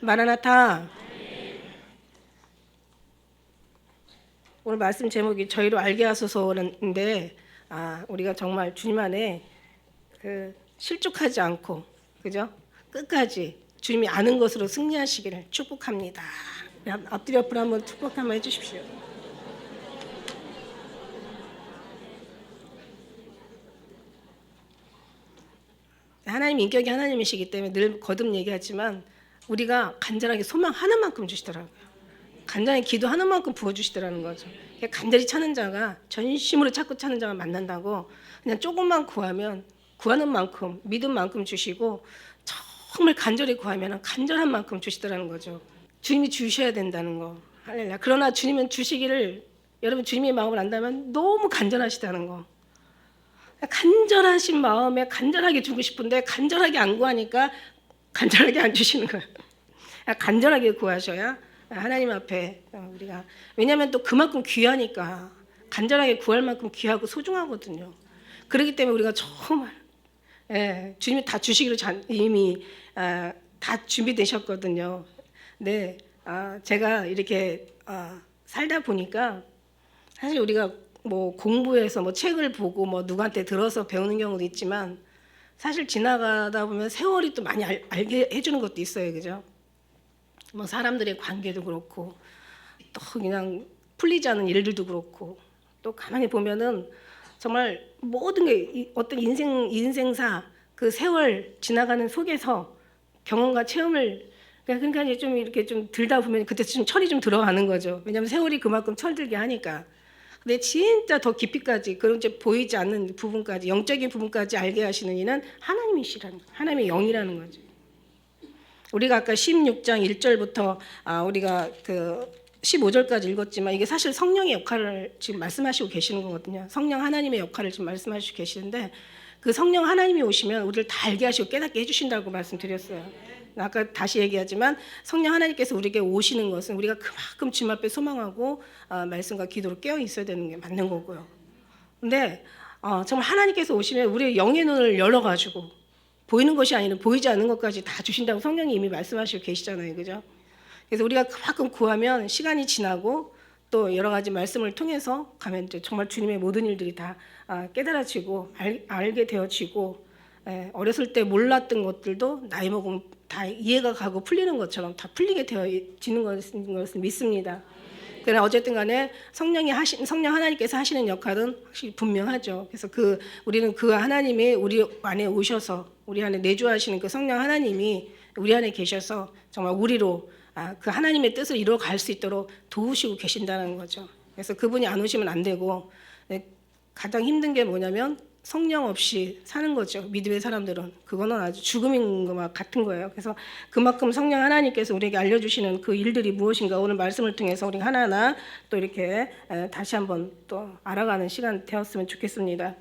마라나타. 오늘 말씀 제목이 저희로 알게 하소서인데, 우리가 정말 주님 안에 실족하지 않고, 그죠? 끝까지 주님이 아는 것으로 승리하시기를 축복합니다. 엎드려 앞으로 한번 축복 한번 해주십시오. 하나님 인격이 하나님이시기 때문에 늘 거듭 얘기하지만 우리가 간절하게 소망 하나만큼 주시더라고요. 간절히 기도 하나만큼 부어주시더라는 거죠. 간절히 찾는 자가, 전심으로 찾고 찾는 자가 만난다고, 그냥 조금만 구하면 구하는 만큼 믿은 만큼 주시고, 정말 간절히 구하면 간절한 만큼 주시더라는 거죠. 주님이 주셔야 된다는 거. 할렐루야. 그러나 주님은 주시기를, 여러분 주님의 마음을 안다면 너무 간절하시다는 거. 간절하신 마음에 간절하게 주고 싶은데 간절하게 안 구하니까 간절하게 안 주시는 거예요. 간절하게 구하셔야 하나님 앞에 우리가, 왜냐하면 또 그만큼 귀하니까, 간절하게 구할 만큼 귀하고 소중하거든요. 그렇기 때문에 우리가 정말 주님이 다 주시기로 이미 다 준비되셨거든요. 네, 제가 이렇게 살다 보니까 사실 우리가 뭐 공부해서 뭐 책을 보고 뭐 누구한테 들어서 배우는 경우도 있지만, 사실 지나가다 보면 세월이 또 많이 알게 해주는 것도 있어요, 그죠? 뭐 사람들의 관계도 그렇고, 또 그냥 풀리지 않은 일들도 그렇고, 또 가만히 보면은 정말 모든 게 어떤 인생사 그 세월 지나가는 속에서 경험과 체험을, 그러니까 이제 좀 이렇게 좀 들다 보면 그때 좀 철이 좀 들어가는 거죠. 왜냐하면 세월이 그만큼 철들게 하니까. 근데 진짜 더 깊이까지, 그런 이제 보이지 않는 부분까지, 영적인 부분까지 알게 하시는 이는 하나님이시라는 거예요. 하나님의 영이라는 거죠. 우리가 아까 16장 1절부터 우리가 그 15절까지 읽었지만, 이게 사실 성령의 역할을 지금 말씀하시고 계시는 거거든요. 성령 하나님의 역할을 지금 말씀하시고 계시는데, 그 성령 하나님이 오시면 우리를 다 알게 하시고 깨닫게 해주신다고 말씀드렸어요. 아까 다시 얘기하지만 성령 하나님께서 우리에게 오시는 것은 우리가 그만큼 주님 앞에 소망하고 말씀과 기도로 깨어 있어야 되는 게 맞는 거고요. 근데 정말 하나님께서 오시면 우리의 영의 눈을 열어가지고 보이는 것이 아니라 보이지 않는 것까지 다 주신다고 성령이 이미 말씀하시고 계시잖아요, 그죠? 그래서 우리가 그만큼 구하면 시간이 지나고 또 여러 가지 말씀을 통해서 가면 이제 정말 주님의 모든 일들이 다 깨달아지고 알게 되어지고, 어렸을 때 몰랐던 것들도 나이 먹으면 다 이해가 가고 풀리는 것처럼 다 풀리게 되어지는 것을 믿습니다. 그러나 어쨌든 간에 성령 하나님께서 하시는 역할은 확실히 분명하죠. 그래서 우리는 그 하나님이 우리 안에 오셔서 우리 안에 내주하시는 그 성령 하나님이 우리 안에 계셔서 정말 우리로 그 하나님의 뜻을 이루어갈 수 있도록 도우시고 계신다는 거죠. 그래서 그분이 안 오시면 안 되고, 가장 힘든 게 뭐냐면 성령 없이 사는 거죠. 믿음의 사람들은 그거는 아주 죽음인 것과 같은 거예요. 그래서 그만큼 성령 하나님께서 우리에게 알려주시는 그 일들이 무엇인가, 오늘 말씀을 통해서 우리 하나하나 또 이렇게 다시 한번 또 알아가는 시간 되었으면 좋겠습니다.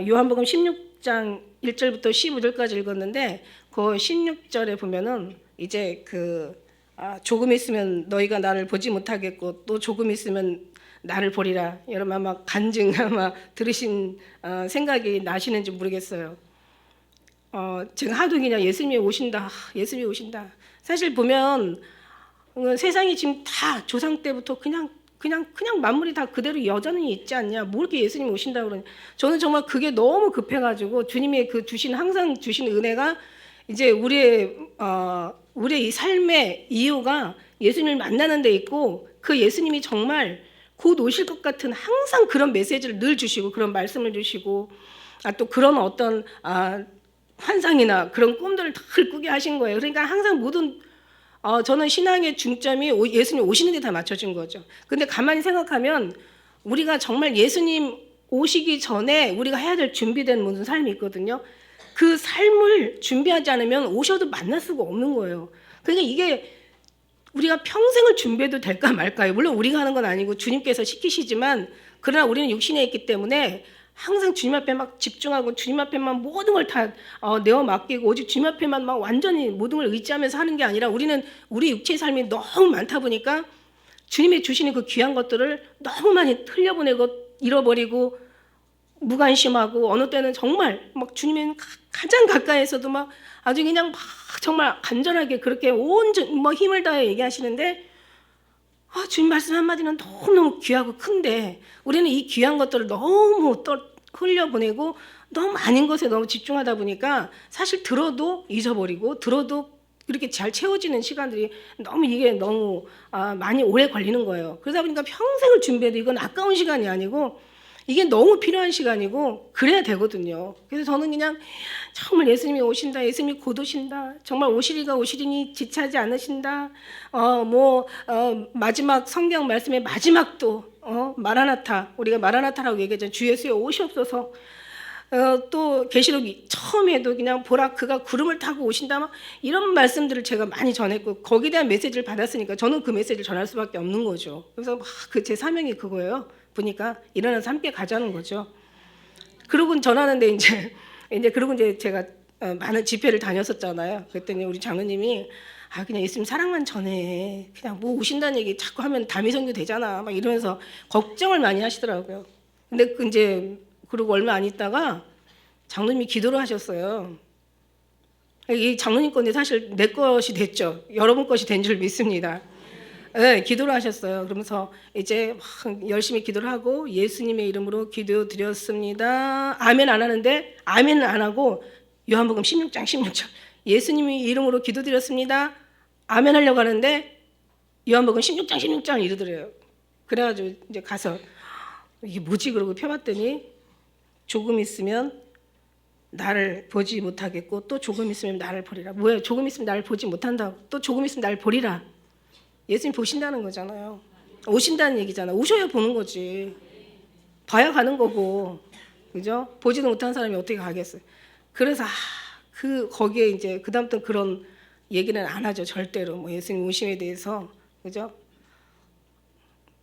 요한복음 16장 1절부터 15절까지 읽었는데, 그 16절에 보면은 이제 조금 있으면 너희가 나를 보지 못하겠고 또 조금 있으면 나를 보리라. 여러분 아마 간증 아마 들으신 생각이 나시는지 모르겠어요. 제가 하도 그냥 예수님이 오신다, 예수님이 오신다. 사실 보면 세상이 지금 다 조상 때부터 그냥 만물이 다 그대로 여전히 있지 않냐. 뭐 이렇게 예수님 오신다고 그러냐. 저는 정말 그게 너무 급해가지고 주님의 항상 주신 은혜가 이제 우리의 이 삶의 이유가 예수님을 만나는 데 있고, 그 예수님이 정말 곧 오실 것 같은 항상 그런 메시지를 늘 주시고 그런 말씀을 주시고, 또 그런 어떤 환상이나 그런 꿈들을 늘 꾸게 하신 거예요. 그러니까 항상 모든 저는 신앙의 중점이 예수님 오시는 데 다 맞춰진 거죠. 근데 가만히 생각하면 우리가 정말 예수님 오시기 전에 우리가 해야 될 준비된 모든 삶이 있거든요. 그 삶을 준비하지 않으면 오셔도 만날 수가 없는 거예요. 그러니까 이게 우리가 평생을 준비해도 될까 말까요? 물론 우리가 하는 건 아니고 주님께서 시키시지만, 그러나 우리는 육신에 있기 때문에 항상 주님 앞에 막 집중하고 주님 앞에만 모든 걸 다 내어 맡기고 오직 주님 앞에만 막 완전히 모든 걸 의지하면서 하는 게 아니라, 우리는 우리 육체의 삶이 너무 많다 보니까 주님이 주시는 그 귀한 것들을 너무 많이 흘려보내고 잃어버리고 무관심하고 어느 때는 정말 막 주님의 가장 가까이에서도 막 아주 그냥 막 정말 간절하게 그렇게 온 뭐 힘을 다해 얘기하시는데 주님 말씀 한마디는 너무너무 귀하고 큰데 우리는 이 귀한 것들을 너무 또 흘려보내고 너무 아닌 것에 너무 집중하다 보니까 사실 들어도 잊어버리고 들어도 이렇게 잘 채워지는 시간들이 이게 너무 많이 오래 걸리는 거예요. 그러다 보니까 평생을 준비해도 이건 아까운 시간이 아니고 이게 너무 필요한 시간이고 그래야 되거든요. 그래서 저는 그냥 정말 예수님이 오신다, 예수님이 곧 오신다, 정말 오시리가 오시리니 지체하지 않으신다. 마지막 성경 말씀의 마지막도 마라나타, 우리가 마라나타라고 얘기하잖아요. 주 예수여 오시옵소서. 또 계시록 처음에도 그냥 보라 그가 구름을 타고 오신다 막 이런 말씀들을 제가 많이 전했고 거기에 대한 메시지를 받았으니까 저는 그 메시지를 전할 수밖에 없는 거죠. 그래서 제 사명이 그거예요. 보니까 일어나서 함께 가자는 거죠. 그러고 전하는데 이제 그러고 이제 제가 많은 집회를 다녔었잖아요. 그랬더니 우리 장로님이 그냥 예수님 사랑만 전해. 그냥 뭐 오신다는 얘기 자꾸 하면 다미성교 되잖아. 막 이러면서 걱정을 많이 하시더라고요. 근데 이제 그리고 얼마 안 있다가 장로님이 기도를 하셨어요. 이 장로님 건데 사실 내 것이 됐죠. 여러분 것이 된 줄 믿습니다. 네, 기도를 하셨어요. 그러면서 이제 막 열심히 기도를 하고 예수님의 이름으로 기도드렸습니다. 아멘 안 하는데 아멘은 안 하고 요한복음 16장 16절 예수님의 이름으로 기도드렸습니다. 아멘 하려고 하는데 요한복음 16장 16장 이러더래요. 그래가지고 이제 가서 이게 뭐지 그러고 펴봤더니 조금 있으면 나를 보지 못하겠고 또 조금 있으면 나를 보리라. 뭐예요? 조금 있으면 나를 보지 못한다고 또 조금 있으면 나를 보리라. 예수님 보신다는 거잖아요. 오신다는 얘기잖아. 오셔야 보는 거지. 봐야 가는 거고, 그죠? 보지도 못한 사람이 어떻게 가겠어요? 그래서 거기에 이제 그 다음부터 그런 얘기는 안 하죠. 절대로 뭐 예수님 오심에 대해서, 그죠?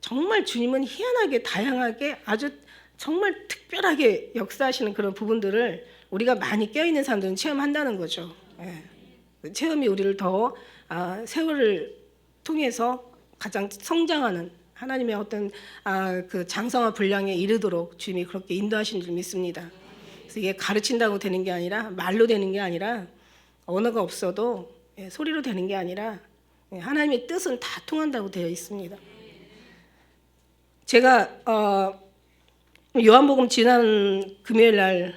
정말 주님은 희한하게 다양하게 아주 정말 특별하게 역사하시는 그런 부분들을 우리가 많이 깨어있는 사람들은 체험한다는 거죠. 예. 그 체험이 우리를 더 세월을 통해서 가장 성장하는 하나님의 어떤 그 장성화 분량에 이르도록 주님이 그렇게 인도하신 줄 믿습니다. 그래서 이게 가르친다고 되는 게 아니라 말로 되는 게 아니라 언어가 없어도 소리로 되는 게 아니라 하나님의 뜻은 다 통한다고 되어 있습니다. 제가 요한복음 지난 금요일 날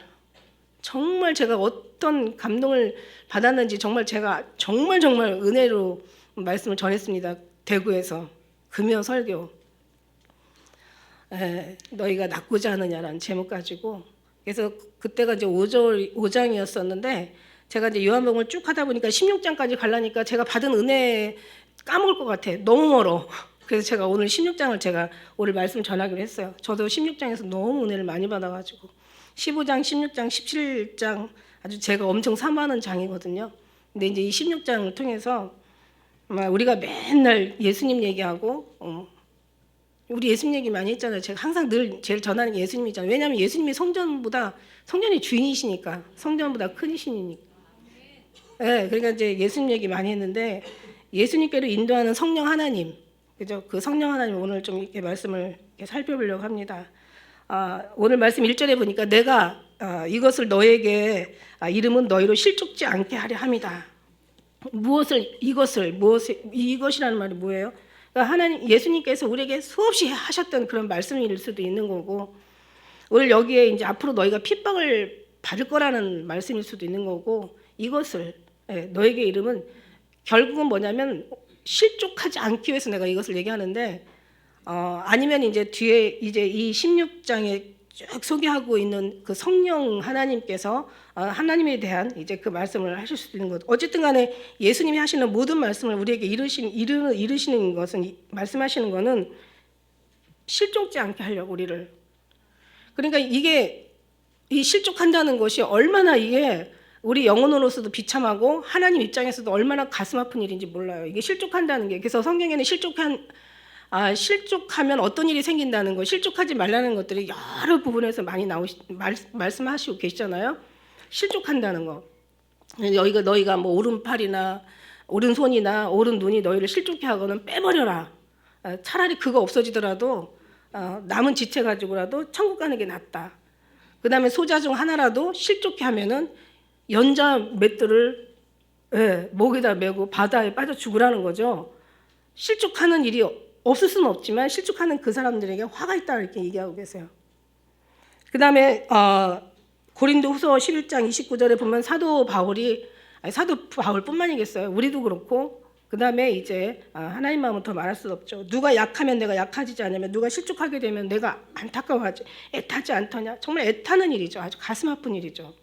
정말 제가 어떤 감동을 받았는지 정말 제가 정말 은혜로 말씀을 전했습니다. 대구에서 금요 설교. 너희가 낫고자 하느냐라는 제목 가지고 그래서 그때가 이제 5장이었었는데 제가 이제 요한복음을 쭉 하다 보니까 16장까지 가려니까 제가 받은 은혜 까먹을 것 같아. 너무 멀어. 그래서 제가 오늘 16장을 제가 오늘 말씀 전하기로 했어요. 저도 16장에서 너무 은혜를 많이 받아가지고 15장, 16장, 17장 아주 제가 엄청 사모하는 장이거든요. 근데 이제 이 16장을 통해서 우리가 맨날 예수님 얘기하고 우리 예수님 얘기 많이 했잖아요. 제가 항상 늘 제일 전하는 게 예수님이잖아요. 왜냐하면 예수님이 성전의 주인이시니까 성전보다 큰 신이니까. 네, 그러니까 이제 예수님 얘기 많이 했는데 예수님께로 인도하는 성령 하나님, 그죠? 그 성령 하나님 오늘 좀 이렇게 말씀을 이렇게 살펴보려고 합니다. 오늘 말씀 1절에 보니까 내가 이것을 너에게 이름은 너희로 실족지 않게 하려 함이다. 이것이라는 말이 뭐예요? 그러니까 하나님 예수님께서 우리에게 수없이 하셨던 그런 말씀일 수도 있는 거고 오늘 여기에 이제 앞으로 너희가 핍박을 받을 거라는 말씀일 수도 있는 거고 이것을 너에게 이름은 결국은 뭐냐면 실족하지 않기 위해서 내가 이것을 얘기하는데 아니면 이제 뒤에 이제 이 16장에 쭉 소개하고 있는 그 성령 하나님께서 하나님에 대한 이제 그 말씀을 하실 수도 있는 것. 어쨌든 간에 예수님이 하시는 모든 말씀을 우리에게 이르시는 것은 말씀하시는 것은 실족지 않게 하려고 우리를. 그러니까 이게 이 실족한다는 것이 얼마나 이게 우리 영혼으로서도 비참하고 하나님 입장에서도 얼마나 가슴 아픈 일인지 몰라요. 이게 실족한다는 게. 그래서 성경에는 실족하면 어떤 일이 생긴다는 거, 실족하지 말라는 것들이 여러 부분에서 많이 말씀하시고 계시잖아요. 실족한다는 거. 너희가 뭐 오른팔이나 오른손이나 오른눈이 너희를 실족해 하거나 빼버려라. 차라리 그거 없어지더라도 남은 지체 가지고라도 천국 가는 게 낫다. 그다음에 소자 중 하나라도 실족해 하면은 연자 맷들을 목에다 메고 바다에 빠져 죽으라는 거죠. 실족하는 일이 없을 수는 없지만 실족하는 그 사람들에게 화가 있다 이렇게 얘기하고 계세요. 그다음에 고린도후서 11장 29절에 보면 사도 바울뿐만이겠어요. 우리도 그렇고 그다음에 이제 하나님 마음은 더 말할 수 없죠. 누가 약하면 내가 약해지지 않으면 누가 실족하게 되면 내가 안타까워하지 애타지 않더냐. 정말 애타는 일이죠. 아주 가슴 아픈 일이죠.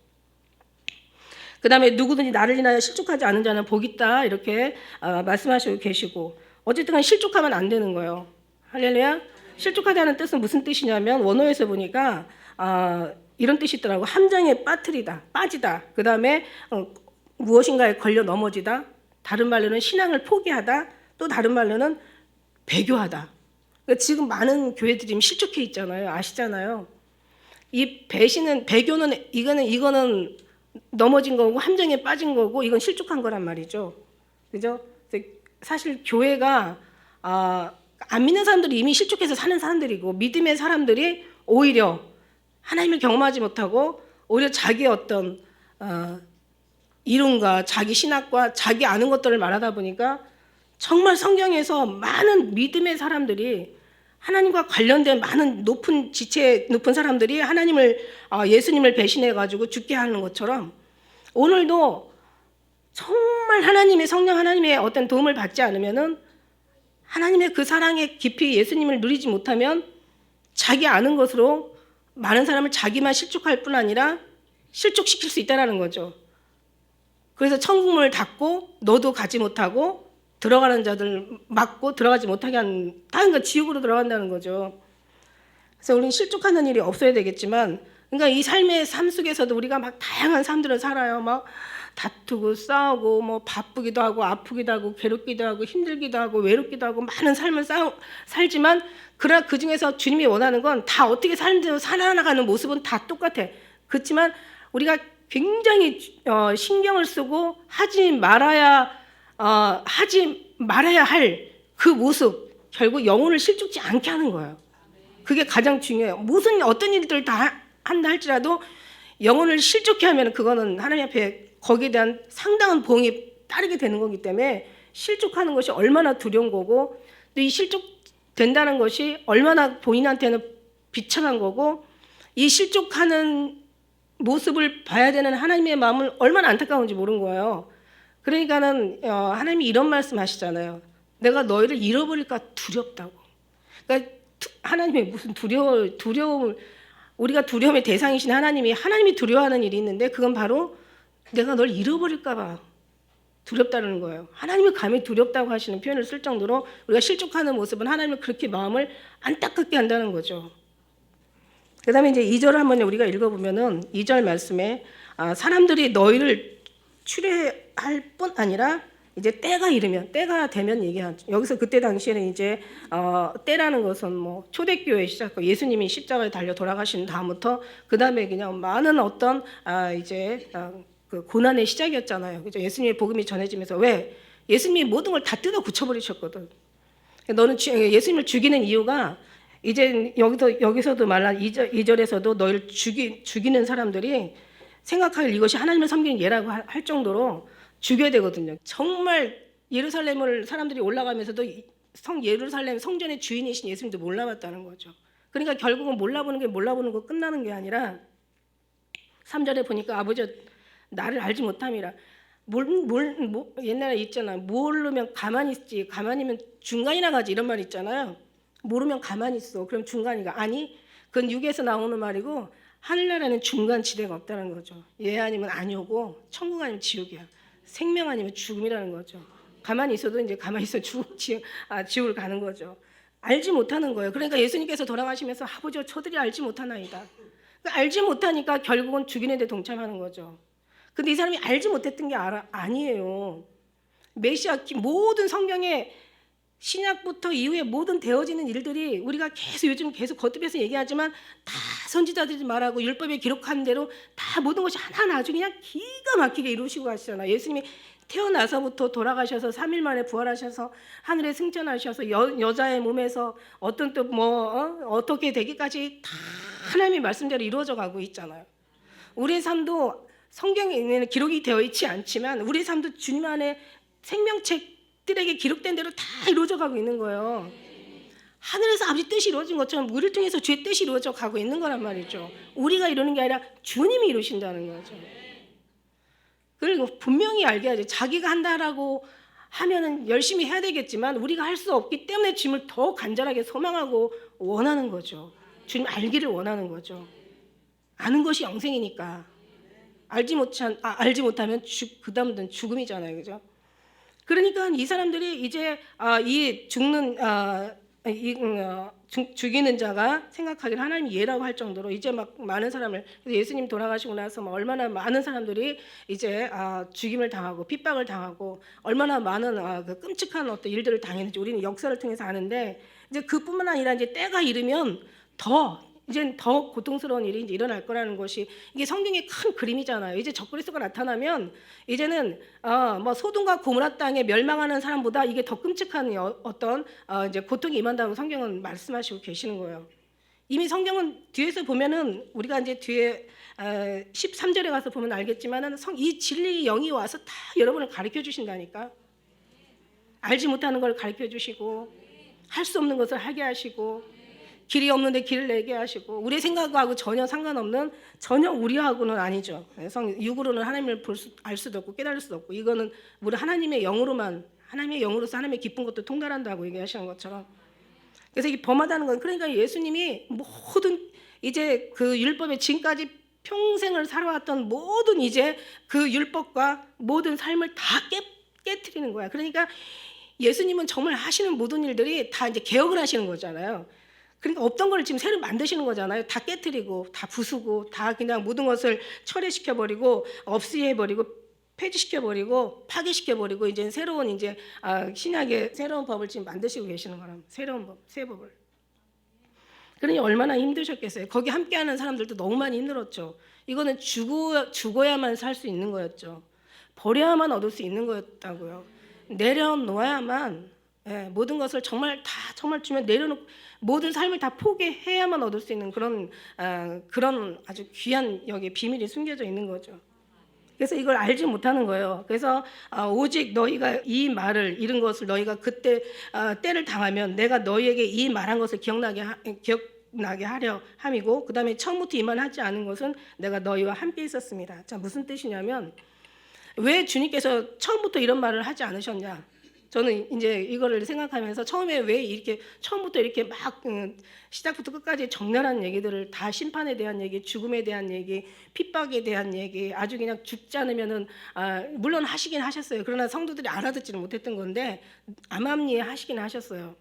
그다음에 누구든지 나를 인하여 실족하지 않은 자는 복 있다 이렇게 말씀하시고 계시고 어쨌든 실족하면 안 되는 거예요. 할렐루야. 실족하다는 뜻은 무슨 뜻이냐면 원어에서 보니까 이런 뜻이 있더라고. 함정에 빠뜨리다, 빠지다. 그다음에 무엇인가에 걸려 넘어지다. 다른 말로는 신앙을 포기하다. 또 다른 말로는 배교하다. 그러니까 지금 많은 교회들이 실족해 있잖아요. 아시잖아요. 이 배교는 이거는 넘어진 거고 함정에 빠진 거고 이건 실족한 거란 말이죠. 그죠? 사실 교회가 안 믿는 사람들이 이미 실족해서 사는 사람들이고 믿음의 사람들이 오히려 하나님을 경험하지 못하고 오히려 자기의 어떤 이론과 자기 신학과 자기 아는 것들을 말하다 보니까 정말 성경에서 많은 믿음의 사람들이 하나님과 관련된 많은 지체 높은 사람들이 예수님을 배신해 가지고 죽게 하는 것처럼 오늘도 정말 성령 하나님의 어떤 도움을 받지 않으면은 하나님의 그 사랑에 깊이 예수님을 누리지 못하면 자기 아는 것으로 많은 사람을 자기만 실족할 뿐 아니라 실족시킬 수 있다는 거죠. 그래서 천국문을 닫고 너도 가지 못하고 들어가는 자들 막고 들어가지 못하게 다른 거 지옥으로 들어간다는 거죠. 그래서 우리는 실족하는 일이 없어야 되겠지만, 그러니까 이 삶 속에서도 우리가 막 다양한 삶들을 살아요. 막 다투고 싸우고 뭐 바쁘기도 하고 아프기도 하고 괴롭기도 하고 힘들기도 하고 외롭기도 하고 많은 삶을 살지만 그러나 그 중에서 주님이 원하는 건 다 어떻게 살아나가는 모습은 다 똑같아. 그렇지만 우리가 굉장히 신경을 쓰고 하지 말아야 할 그 모습, 결국 영혼을 실족지 않게 하는 거예요. 그게 가장 중요해요. 어떤 일들을 다 한다 할지라도 영혼을 실족해 하면 그거는 하나님 앞에 거기에 대한 상당한 보응이 따르게 되는 거기 때문에 실족하는 것이 얼마나 두려운 거고 또 이 실족된다는 것이 얼마나 본인한테는 비참한 거고 이 실족하는 모습을 봐야 되는 하나님의 마음을 얼마나 안타까운지 모르는 거예요. 그러니까는 하나님이 이런 말씀하시잖아요. 내가 너희를 잃어버릴까 두렵다고. 그러니까 하나님의 무슨 두려움을 우리가 두려움의 대상이신 하나님이 두려워하는 일이 있는데 그건 바로 내가 널 잃어버릴까 봐 두렵다는 거예요. 하나님이 감히 두렵다고 하시는 표현을 쓸 정도로 우리가 실족하는 모습은 하나님을 그렇게 마음을 안타깝게 한다는 거죠. 그 다음에 이제 2절을 한번 우리가 읽어보면은 2절 말씀에 사람들이 너희를 추례할 뿐 아니라 이제 때가 되면 얘기하죠. 여기서 그때 당시에는 이제 때라는 것은 뭐 초대교회 시작, 예수님이 십자가에 달려 돌아가신 다음부터 그 다음에 그냥 많은 어떤 그 고난의 시작이었잖아요. 그죠? 예수님의 복음이 전해지면서 왜 예수님이 모든 걸 다 뜯어 고쳐버리셨거든. 너는 예수님을 죽이는 이유가 이제 여기서도 말한 2절에서도 너희를 죽이는 사람들이 생각할 이것이 하나님을 섬기는 예라고 할 정도로 죽여야 되거든요. 정말 예루살렘을 사람들이 올라가면서도 예루살렘 성전의 주인이신 예수님도 몰라봤다는 거죠. 그러니까 결국은 몰라보는 거 끝나는 게 아니라 3절에 보니까 아버지 나를 알지 못함이라. 옛날에 있잖아. 모르면 가만히 있지. 가만히면 중간이나 가지 이런 말 있잖아요. 모르면 가만히 있어. 그럼 중간이가 아니. 그건 육에서 나오는 말이고 하늘나라는 중간 지대가 없다는 거죠. 예 아니면 아니오고 천국 아니면 지옥이야. 생명 아니면 죽음이라는 거죠. 가만히 있어도 이제 가만히 있어 지옥을 가는 거죠. 알지 못하는 거예요. 그러니까 예수님께서 돌아가시면서 아버지 저들이 알지 못하나이다. 그러니까 알지 못하니까 결국은 죽이는 데 동참하는 거죠. 근데 이 사람이 알지 못했던 게 아니에요. 메시아 모든 성경에 신약부터 이후에 모든 되어지는 일들이 우리가 요즘 계속 거듭해서 얘기하지만 다 선지자들이 말하고 율법에 기록한 대로 다 모든 것이 하나하나 아주 그냥 기가 막히게 이루시고 가시잖아요. 예수님이 태어나서부터 돌아가셔서 3일 만에 부활하셔서 하늘에 승천하셔서 여자의 몸에서 어떤 또 어떻게 되기까지 다 하나님의 말씀대로 이루어져 가고 있잖아요. 우리의 삶도 성경에는 기록이 되어 있지 않지만 우리의 삶도 주님 안에 생명책들에게 기록된 대로 다 이루어져 가고 있는 거예요. 하늘에서 아버지 뜻이 이루어진 것처럼 우리를 통해서 주의 뜻이 이루어져 가고 있는 거란 말이죠. 우리가 이루는 게 아니라 주님이 이루신다는 거죠. 그리고 분명히 알게 하죠. 자기가 한다라고 하면은 열심히 해야 되겠지만 우리가 할 수 없기 때문에 주님을 더 간절하게 소망하고 원하는 거죠. 주님 알기를 원하는 거죠. 아는 것이 영생이니까. 알지 못하면 그다음은 죽음이잖아요, 그죠? 그러니까 이 사람들이 이제 이 죽는 죽이는 자가 생각하기를 하나님이 예라고 할 정도로 이제 막 많은 사람을, 예수님 돌아가시고 나서 막 얼마나 많은 사람들이 이제 죽임을 당하고 핍박을 당하고 얼마나 많은 그 끔찍한 어떤 일들을 당했는지 우리는 역사를 통해서 아는데, 이제 그뿐만 아니라 이제 때가 이르면 이제 더 고통스러운 일이 이제 일어날 거라는 것이 이게 성경의 큰 그림이잖아요. 이제 적그리스도가 나타나면 이제는 뭐 소돔과 고모라 땅에 멸망하는 사람보다 이게 더 끔찍한 어떤 이제 고통이 임한다고 성경은 말씀하시고 계시는 거예요. 이미 성경은 뒤에서 보면은 우리가 이제 뒤에 13절에 가서 보면 알겠지만은 이 진리의 영이 와서 다 여러분을 가르쳐 주신다니까. 알지 못하는 걸 가르쳐 주시고 할 수 없는 것을 하게 하시고 길이 없는데 길을 내게 하시고 우리의 생각하고 전혀 상관없는, 전혀 우리하고는 아니죠. 육으로는 하나님을 알 수도 없고 깨달을 수도 없고, 이거는 우리 하나님의 영으로만, 하나님의 영으로서 하나님의 기쁜 것도 통달한다고 얘기하시는 것처럼. 그래서 이게 범하다는 건, 그러니까 예수님이 모든 이제 그 율법에 지금까지 평생을 살아왔던 모든 이제 그 율법과 모든 삶을 다 깨트리는 거야. 그러니까 예수님은 정말 하시는 모든 일들이 다 이제 개혁을 하시는 거잖아요. 그러니까 없던 걸 지금 새로 만드시는 거잖아요. 다 깨트리고 다 부수고 다 그냥 모든 것을 철회시켜버리고 없애버리고 폐지시켜버리고 파괴시켜버리고 이제 새로운 이제 신약의 새로운 법을 지금 만드시고 계시는 거랍니다. 새로운 법, 새 법을. 그러니 얼마나 힘드셨겠어요. 거기 함께하는 사람들도 너무 많이 힘들었죠. 이거는 죽어야만 살 수 있는 거였죠. 버려야만 얻을 수 있는 거였다고요. 내려놓아야만, 모든 것을 정말 주면 내려놓고 모든 삶을 다 포기해야만 얻을 수 있는 그런 아주 귀한 여기 비밀이 숨겨져 있는 거죠. 그래서 이걸 알지 못하는 거예요. 그래서 오직 너희가 이 말을 이런 것을 너희가 그때 때를 당하면 내가 너희에게 이 말한 것을 기억나게 하려 함이고, 그 다음에 처음부터 이 말 하지 않은 것은 내가 너희와 함께 있었습니다. 자, 무슨 뜻이냐면, 왜 주님께서 처음부터 이런 말을 하지 않으셨냐? 저는 이제 이거를 생각하면서 처음에 왜 이렇게 처음부터 이렇게 막 시작부터 끝까지 적나라한 얘기들을 다, 심판에 대한 얘기, 죽음에 대한 얘기, 핍박에 대한 얘기, 아주 그냥 죽지 않으면은 물론 하시긴 하셨어요. 그러나 성도들이 알아듣지는 못했던 건데 암암리에 하시긴 하셨어요.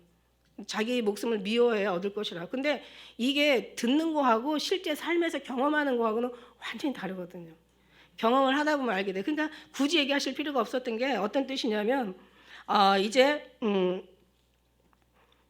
자기 목숨을 미워해야 얻을 것이라. 근데 이게 듣는 거하고 실제 삶에서 경험하는 거하고는 완전히 다르거든요. 경험을 하다 보면 알게 돼. 그러니까 굳이 얘기하실 필요가 없었던 게 어떤 뜻이냐면, 이제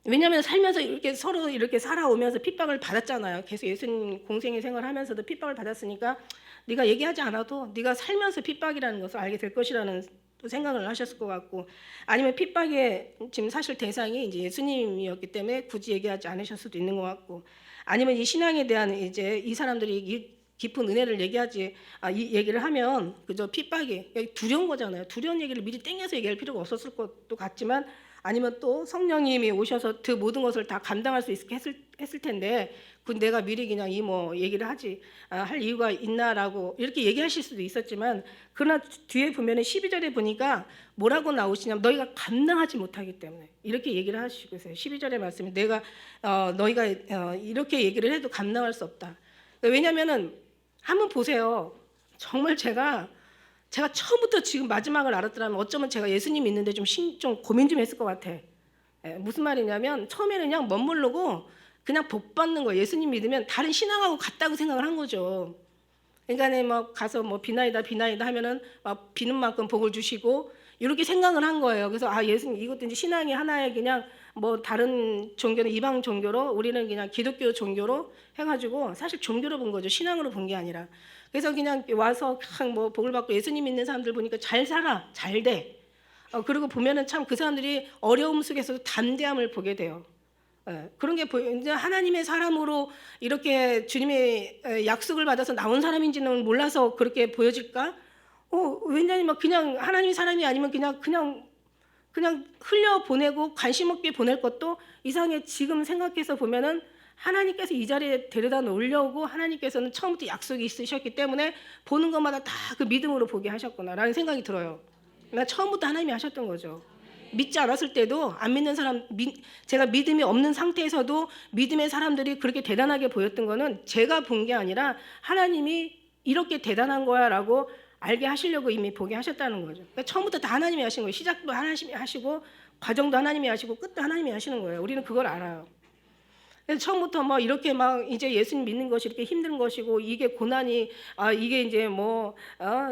왜냐하면 살면서 이렇게 서로 이렇게 살아오면서 핍박을 받았잖아요. 계속 예수님 공생의 생활하면서도 핍박을 받았으니까 네가 얘기하지 않아도 네가 살면서 핍박이라는 것을 알게 될 것이라는 또 생각을 하셨을 것 같고, 아니면 핍박의 지금 사실 대상이 이제 예수님이었기 때문에 굳이 얘기하지 않으실 수도 있는 것 같고, 아니면 이 신앙에 대한 이제 이 사람들이 깊은 은혜를 얘기하지, 이 얘기를 하면 그저 핍박이 두려운 거잖아요. 두려운 얘기를 미리 땡겨서 얘기할 필요가 없었을 것도 같지만, 아니면 또 성령님이 오셔서 그 모든 것을 다 감당할 수 있게 했을 텐데, 그 내가 미리 그냥 이 뭐 얘기를 할 이유가 있나라고 이렇게 얘기하실 수도 있었지만, 그러나 뒤에 보면은 12절에 보니까 뭐라고 나오시냐면 너희가 감당하지 못하기 때문에 이렇게 얘기를 하시고 있어요. 12절의 말씀이 너희가 이렇게 얘기를 해도 감당할 수 없다. 왜냐면은 한번 보세요. 정말 제가 처음부터 지금 마지막을 알았더라면 어쩌면 제가 예수님 믿는데 좀 고민 좀 했을 것 같아. 무슨 말이냐면 처음에는 그냥 멋모르고 그냥 복 받는 거예요. 예수님 믿으면 다른 신앙하고 같다고 생각을 한 거죠. 그러니까 뭐 가서 뭐 비나이다 하면은 막 비는 만큼 복을 주시고, 이렇게 생각을 한 거예요. 그래서 예수님 이것도 이제 신앙이 하나의 그냥 뭐 다른 종교는 이방 종교로 우리는 그냥 기독교 종교로 해가지고 사실 종교로 본 거죠. 신앙으로 본 게 아니라. 그래서 그냥 와서 그냥 뭐 복을 받고 예수님 믿는 사람들 보니까 잘 살아, 잘 돼. 그리고 보면은 참 그 사람들이 어려움 속에서도 담대함을 보게 돼요. 그런 게 이제 하나님의 사람으로 이렇게 주님의 약속을 받아서 나온 사람인지는 몰라서 그렇게 보여질까? 왜냐면 그냥 하나님의 사람이 아니면 그냥 흘려 보내고 관심 없게 보낼 것도 이상해. 지금 생각해서 보면은 하나님께서 이 자리에 데려다 놓으려고 하나님께서는 처음부터 약속이 있으셨기 때문에 보는 것마다 다 그 믿음으로 보게 하셨구나라는 생각이 들어요. 나 처음부터 하나님이 하셨던 거죠. 믿지 않았을 때도 안 믿는 사람, 제가 믿음이 없는 상태에서도 믿음의 사람들이 그렇게 대단하게 보였던 거는 제가 본 게 아니라 하나님이 이렇게 대단한 거야라고 알게 하시려고 이미 보게 하셨다는 거죠. 그러니까 처음부터 다 하나님이 하신 거예요. 시작도 하나님이 하시고 과정도 하나님이 하시고 끝도 하나님이 하시는 거예요. 우리는 그걸 알아요. 그래서 처음부터 뭐 이렇게 막 이제 예수님 믿는 것이 이렇게 힘든 것이고 이게 고난이 이게 이제 뭐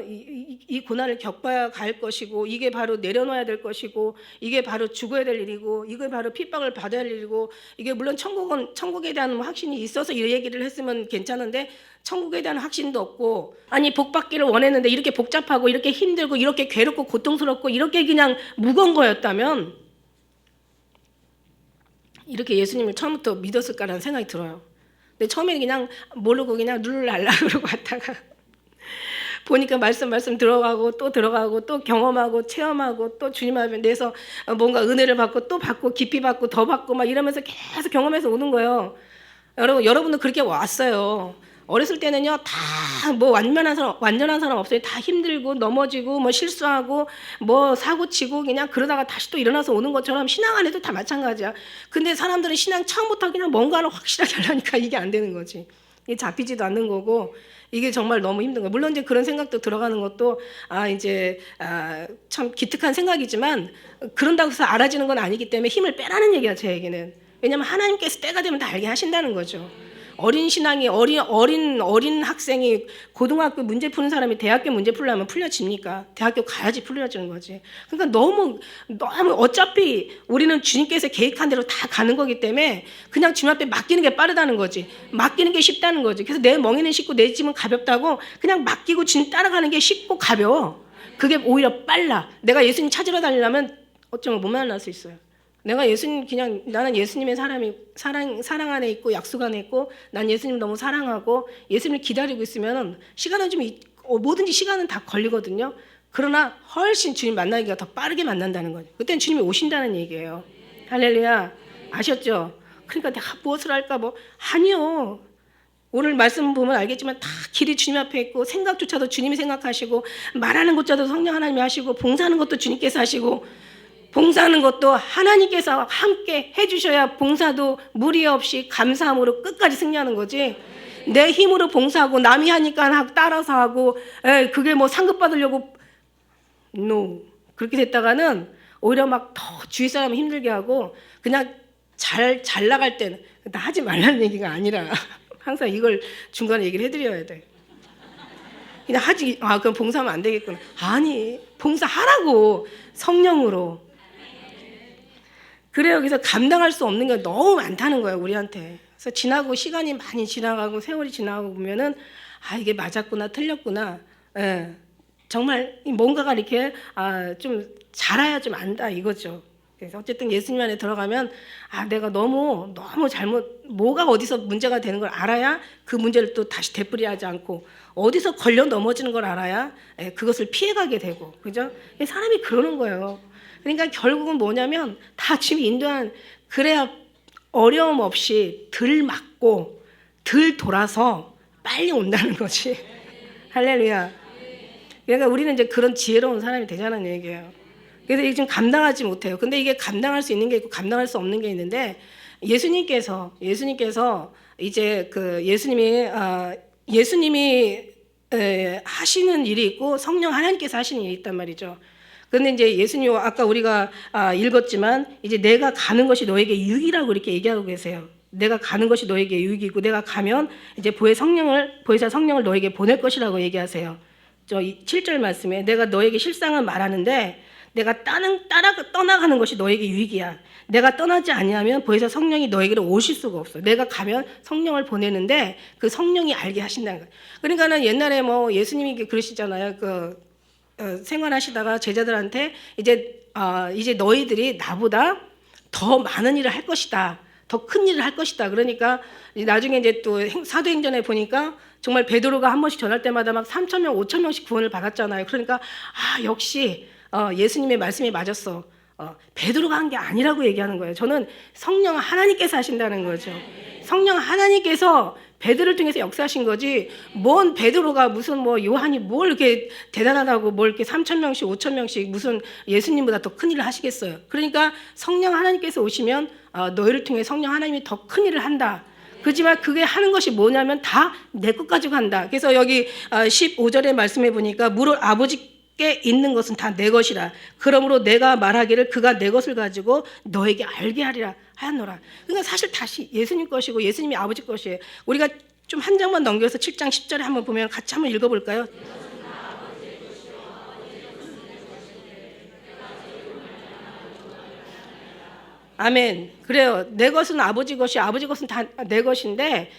이 고난을 겪어야 갈 것이고 이게 바로 내려놓아야 될 것이고 이게 바로 죽어야 될 일이고 이게 바로 핍박을 받아야 할 일이고 이게 물론 천국에 대한 확신이 있어서 이 얘기를 했으면 괜찮은데 천국에 대한 확신도 없고 복 받기를 원했는데 이렇게 복잡하고 이렇게 힘들고 이렇게 괴롭고 고통스럽고 이렇게 그냥 무거운 거였다면 이렇게 예수님을 처음부터 믿었을까라는 생각이 들어요. 근데 처음에는 그냥 모르고 그냥 룰랄라 그러고 왔다가 보니까 말씀 들어가고 또 경험하고 체험하고 또 주님 앞에 내서 뭔가 은혜를 받고 또 받고 깊이 받고 더 받고 막 이러면서 계속 경험해서 오는 거예요. 여러분도 그렇게 왔어요. 어렸을 때는요 다 뭐 완전한 사람 없어요. 다 힘들고 넘어지고 뭐 실수하고 뭐 사고치고 그냥 그러다가 다시 또 일어나서 오는 것처럼 신앙 안에도 다 마찬가지야. 근데 사람들은 신앙 처음부터 그냥 뭔가를 확실하게 하려니까 이게 안 되는 거지. 이게 잡히지도 않는 거고 이게 정말 너무 힘든 거예요. 물론 이제 그런 생각도 들어가는 것도 참 기특한 생각이지만 그런다고 해서 알아지는 건 아니기 때문에 힘을 빼라는 얘기야. 제 얘기는. 왜냐하면 하나님께서 때가 되면 다 알게 하신다는 거죠. 어린 신앙이 어린 학생이 고등학교 문제 푸는 사람이 대학교 문제 풀려면 풀려집니까? 대학교 가야지 풀려지는 거지. 그러니까 너무 어차피 우리는 주님께서 계획한 대로 다 가는 거기 때문에 그냥 주님 앞에 맡기는 게 빠르다는 거지. 맡기는 게 쉽다는 거지. 그래서 내 멍에는 쉽고 내 짐은 가볍다고 그냥 맡기고 주님 따라가는 게 쉽고 가벼워. 그게 오히려 빨라. 내가 예수님 찾으러 다니려면 어쩌면 못 만날 수 있어요. 내가 나는 예수님의 사랑 안에 있고 약속 안에 있고 난 예수님 너무 사랑하고 예수님을 기다리고 있으면 시간은 뭐든지 시간은 다 걸리거든요. 그러나 훨씬 주님 만나기가 더 빠르게 만난다는 거죠. 그때는 주님이 오신다는 얘기예요. 할렐루야. 아셨죠? 그러니까 내가 무엇을 할까 아니요. 오늘 말씀 보면 알겠지만 다 길이 주님 앞에 있고 생각조차도 주님이 생각하시고 말하는 것조차도 성령 하나님이 하시고 봉사하는 것도 주님께서 하시고 봉사하는 것도 하나님께서 함께 해주셔야 봉사도 무리 없이 감사함으로 끝까지 승리하는 거지. 내 힘으로 봉사하고 남이 하니까 따라서 하고 그게 뭐 상급 받으려고 그렇게 됐다가는 오히려 막 더 주위 사람 힘들게 하고 그냥 잘 나갈 때는 나 하지 말라는 얘기가 아니라 항상 이걸 중간에 얘기를 해드려야 돼. 그냥 그럼 봉사하면 안 되겠구나. 아니 봉사하라고 성령으로. 그래요. 그래서 감당할 수 없는 게 너무 많다는 거예요, 우리한테. 그래서 시간이 많이 지나가고 세월이 지나가고 보면은 이게 맞았구나, 틀렸구나. 정말 뭔가가 이렇게 좀 자라야 좀 안다 이거죠. 그래서 어쨌든 예수님 안에 들어가면 내가 너무 뭐가 어디서 문제가 되는 걸 알아야 그 문제를 또 다시 되풀이하지 않고 어디서 걸려 넘어지는 걸 알아야 그것을 피해가게 되고, 그죠? 사람이 그러는 거예요. 그러니까 결국은 뭐냐면 다 지금 인도한 그래야 어려움 없이 덜 맞고 덜 돌아서 빨리 온다는 거지. 할렐루야. 그러니까 우리는 이제 그런 지혜로운 사람이 되자는 얘기예요. 그래서 이게 지금 감당하지 못해요. 근데 이게 감당할 수 있는 게 있고 감당할 수 없는 게 있는데 예수님께서 이제 예수님이 하시는 일이 있고 성령 하나님께서 하시는 일이 있단 말이죠. 그런데 이제 예수님 아까 우리가 읽었지만 이제 내가 가는 것이 너에게 유익이라고 이렇게 얘기하고 계세요. 내가 가는 것이 너에게 유익이고 내가 가면 이제 보혜사 성령을 너에게 보낼 것이라고 얘기하세요. 저 7절 말씀에 내가 너에게 실상은 말하는데 내가 떠나가는 것이 너에게 유익이야. 내가 떠나지 아니하면 보혜사 성령이 너에게로 오실 수가 없어. 내가 가면 성령을 보내는데 그 성령이 알게 하신다는 거예요. 그러니까는 옛날에 뭐 예수님이 그러시잖아요. 생활하시다가 제자들한테 이제 너희들이 나보다 더 많은 일을 할 것이다. 더 큰 일을 할 것이다. 그러니까 나중에 이제 또 사도행전에 보니까 정말 베드로가 한 번씩 전할 때마다 막 3,000명, 5,000명씩 구원을 받았잖아요. 그러니까 역시 예수님의 말씀이 맞았어. 베드로가 한 게 아니라고 얘기하는 거예요. 저는 성령 하나님께서 하신다는 거죠. 성령 하나님께서 베드로를 통해서 역사하신 거지, 뭔 베드로가 무슨 뭐 요한이 뭘 이렇게 대단하다고 뭘 이렇게 3,000명씩 5,000명씩 무슨 예수님보다 더 큰 일을 하시겠어요. 그러니까 성령 하나님께서 오시면 너희를 통해 성령 하나님이 더 큰 일을 한다. 그렇지만 그게 하는 것이 뭐냐면 다 내 것 가지고 한다. 그래서 여기 15절의 말씀해 보니까 무릇 아버지께 있는 것은 다 내 것이라. 그러므로 내가 말하기를 그가 내 것을 가지고 너에게 알게 하리라 하였노라. 그러니까 사실 다시 예수님 것이고 예수님이 아버지 것이에요. 우리가 좀 한 장만 넘겨서 7장 10절에 한번 보면 같이 한번 읽어볼까요? 아멘. 그래요. 내 것은 아버지 것이, 아버지 것은 다 내 것인데,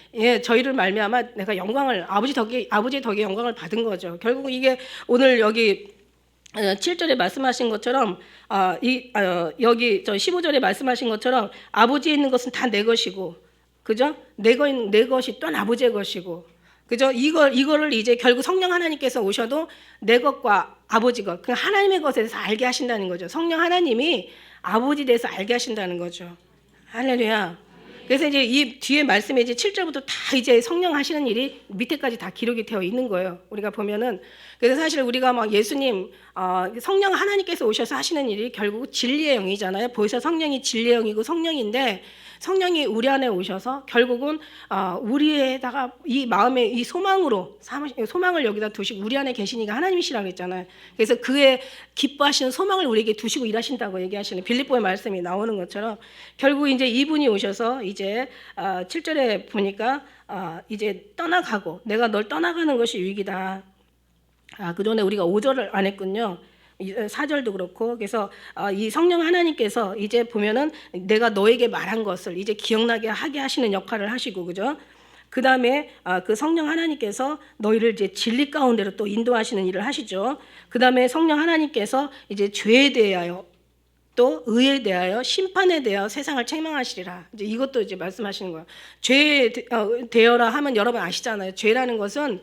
저희를 말미암아 내가 영광을 아버지의 덕에 영광을 받은 거죠. 결국 이게 오늘 여기 7절에 말씀하신 것처럼 여기 15절에 말씀하신 것처럼 아버지에 있는 것은 다 내 것이고, 그죠? 내 것이 또한 아버지의 것이고, 그죠? 이거를 이제 결국 성령 하나님께서 오셔도 내 것과 아버지 것, 그 하나님의 것에 대해서 알게 하신다는 거죠. 성령 하나님이 아버지에 대해서 알게 하신다는 거죠. 할렐루야. 그래서 이제 이 뒤에 말씀에 이제 7절부터 다 이제 성령 하시는 일이 밑에까지 다 기록이 되어 있는 거예요. 우리가 보면은. 그래서 사실 우리가 막 예수님, 성령 하나님께서 오셔서 하시는 일이 결국 진리의 영이잖아요. 보혜사 성령이 진리의 영이고 성령인데, 성령이 우리 안에 오셔서 결국은 우리에다가 이 마음의 이 소망을 여기다 두시고 우리 안에 계시니까 하나님이시라고 했잖아요. 그래서 그의 기뻐하시는 소망을 우리에게 두시고 일하신다고 얘기하시는 빌립보의 말씀이 나오는 것처럼 결국 이제 이분이 오셔서 이제 7절에 보니까 이제 떠나가고 내가 널 떠나가는 것이 유익이다. 그 전에 우리가 5절을 안 했군요. 4절도 그렇고. 그래서 이 성령 하나님께서 이제 보면은 내가 너에게 말한 것을 이제 기억나게 하게 하시는 역할을 하시고, 그죠? 그 다음에 그 성령 하나님께서 너희를 이제 진리 가운데로 또 인도하시는 일을 하시죠. 그 다음에 성령 하나님께서 이제 죄에 대하여 또 의에 대하여 심판에 대하여 세상을 책망하시리라. 이제 이것도 이제 말씀하시는 거예요. 죄에 대하여라 하면 여러분 아시잖아요. 죄라는 것은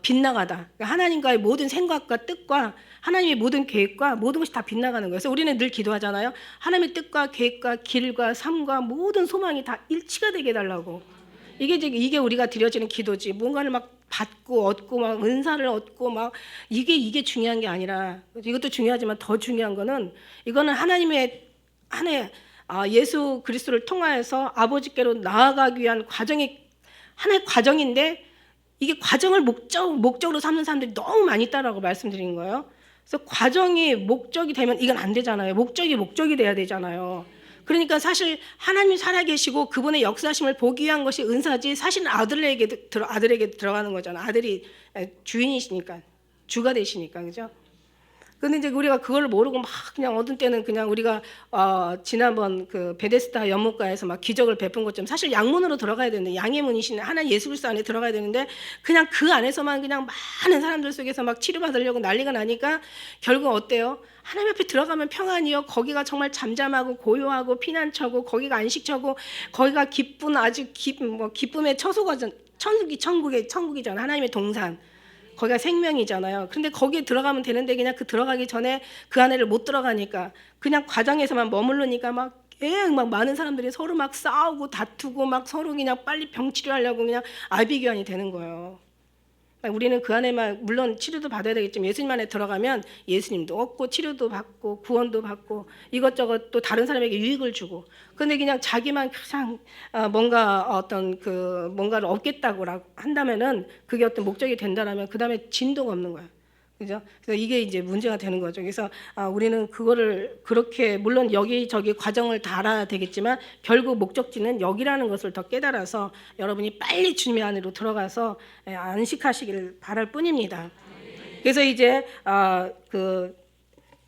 빗나가다. 그러니까 하나님과의 모든 생각과 뜻과 하나님의 모든 계획과 모든 것이 다 빗나가는 거예요. 그래서 우리는 늘 기도하잖아요. 하나님의 뜻과 계획과 길과 삶과 모든 소망이 다 일치가 되게 해달라고. 이게 우리가 드려지는 기도지. 뭔가를 막 받고 얻고 막 은사를 얻고 막 이게 중요한 게 아니라, 이것도 중요하지만 더 중요한 거는 이거는 하나님의 예수 그리스도를 통하여서 아버지께로 나아가기 위한 하나의 과정인데, 이게 과정을 목적으로 삼는 사람들이 너무 많이 있다라고 말씀드린 거예요. 그래서 과정이 목적이 되면 이건 안 되잖아요. 목적이 돼야 되잖아요. 그러니까 사실 하나님이 살아계시고 그분의 역사심을 보기 위한 것이 은사지, 사실은 아들에게 들어가는 거잖아요. 아들이 주인이시니까, 주가 되시니까, 그죠? 근데 이제 우리가 그걸 모르고 막 그냥 어떤 때는 그냥 우리가 지난번 그 베데스다 연못가에서 막 기적을 베푼 것처럼 사실 양문으로 들어가야 되는데, 양의 문이신 하나님 예수 그리스도 안에 들어가야 되는데 그냥 그 안에서만 그냥 많은 사람들 속에서 막 치료받으려고 난리가 나니까 결국 어때요? 하나님 앞에 들어가면 평안이요. 거기가 정말 잠잠하고 고요하고 피난처고 거기가 안식처고 거기가 기쁜 기쁨의 처소거든. 천국이잖아. 하나님의 동산. 거기가 생명이잖아요. 그런데 거기에 들어가면 되는데 그냥 그 들어가기 전에 그 안에를 못 들어가니까 그냥 과정에서만 머무르니까 막 많은 사람들이 서로 막 싸우고 다투고 막 서로 그냥 빨리 병 치료하려고 그냥 아비규환이 되는 거예요. 우리는 그 안에만 물론 치료도 받아야 되겠지만 예수님 안에 들어가면 예수님도 얻고 치료도 받고 구원도 받고 이것저것 또 다른 사람에게 유익을 주고, 근데 그냥 자기만 그냥 뭔가를 얻겠다고 한다면은 그게 어떤 목적이 된다라면 그 다음에 진도가 없는 거예요. 그죠? 그래서 이게 이제 문제가 되는 거죠. 그래서 우리는 그거를 그렇게 물론 여기저기 과정을 다 알아야 되겠지만 결국 목적지는 여기라는 것을 더 깨달아서 여러분이 빨리 주님의 안으로 들어가서 안식하시기를 바랄 뿐입니다. 그래서 이제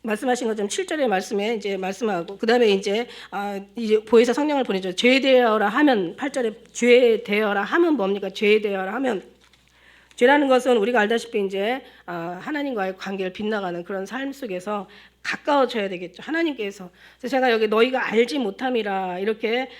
말씀하신 것처럼 7절의 말씀에 이제 말씀하고 그다음에 이제 이제 보혜사 성령을 보내죠. 죄 되어라 하면 8절에 죄 되어라 하면 뭡니까? 죄 되어라 하면 죄라는 것은 우리가 알다시피 이제 하나님과의 관계를 빗나가는 그런 삶 속에서 가까워져야 되겠죠. 하나님께서. 그래서 제가 여기 너희가 알지 못함이라 이렇게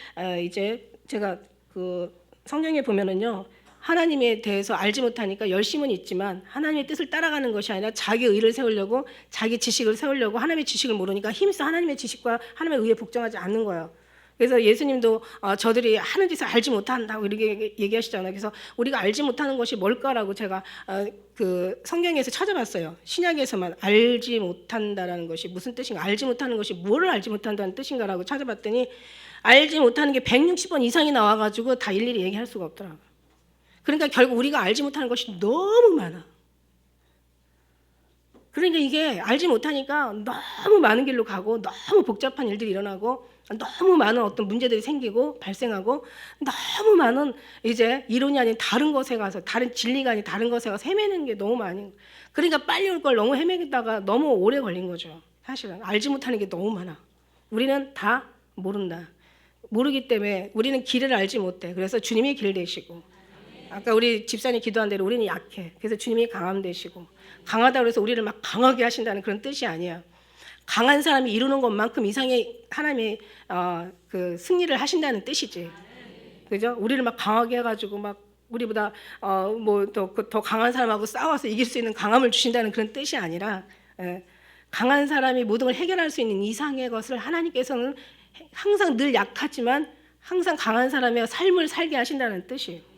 이제 제가 그 성경에 보면은요. 하나님에 대해서 알지 못하니까 열심은 있지만 하나님의 뜻을 따라가는 것이 아니라 자기 의를 세우려고 자기 지식을 세우려고 하나님의 지식을 모르니까 힘써 하나님의 지식과 하나님의 의에 복종하지 않는 거예요. 그래서 예수님도 저들이 하는 짓을 알지 못한다고 이렇게 얘기하시잖아요. 그래서 우리가 알지 못하는 것이 뭘까라고 제가 그 성경에서 찾아봤어요. 신약에서만 알지 못한다라는 것이 무슨 뜻인가, 알지 못하는 것이 뭐를 알지 못한다는 뜻인가라고 찾아봤더니 알지 못하는 게 160번 이상이 나와가지고 다 일일이 얘기할 수가 없더라고요. 그러니까 결국 우리가 알지 못하는 것이 너무 많아. 그러니까 이게 알지 못하니까 너무 많은 길로 가고 너무 복잡한 일들이 일어나고 너무 많은 어떤 문제들이 생기고 발생하고 너무 많은 이제 이론이 아닌 다른 것에 가서 다른 진리가 아닌 다른 것에 가서 헤매는 게 너무 많이. 그러니까 빨리 올 걸 너무 헤매다가 너무 오래 걸린 거죠. 사실은 알지 못하는 게 너무 많아. 우리는 다 모른다. 모르기 때문에 우리는 길을 알지 못해. 그래서 주님이 길 되시고 아까 우리 집사님 기도한 대로 우리는 약해. 그래서 주님이 강함 되시고 강하다고 해서 우리를 막 강하게 하신다는 그런 뜻이 아니야. 강한 사람이 이루는 것만큼 이상의 하나님의 그 승리를 하신다는 뜻이지. 그죠? 우리를 막 강하게 해가지고 막 우리보다 뭐 더 강한 사람하고 싸워서 이길 수 있는 강함을 주신다는 그런 뜻이 아니라 강한 사람이 모든 걸 해결할 수 있는 이상의 것을 하나님께서는 항상 늘 약하지만 항상 강한 사람의 삶을 살게 하신다는 뜻이에요.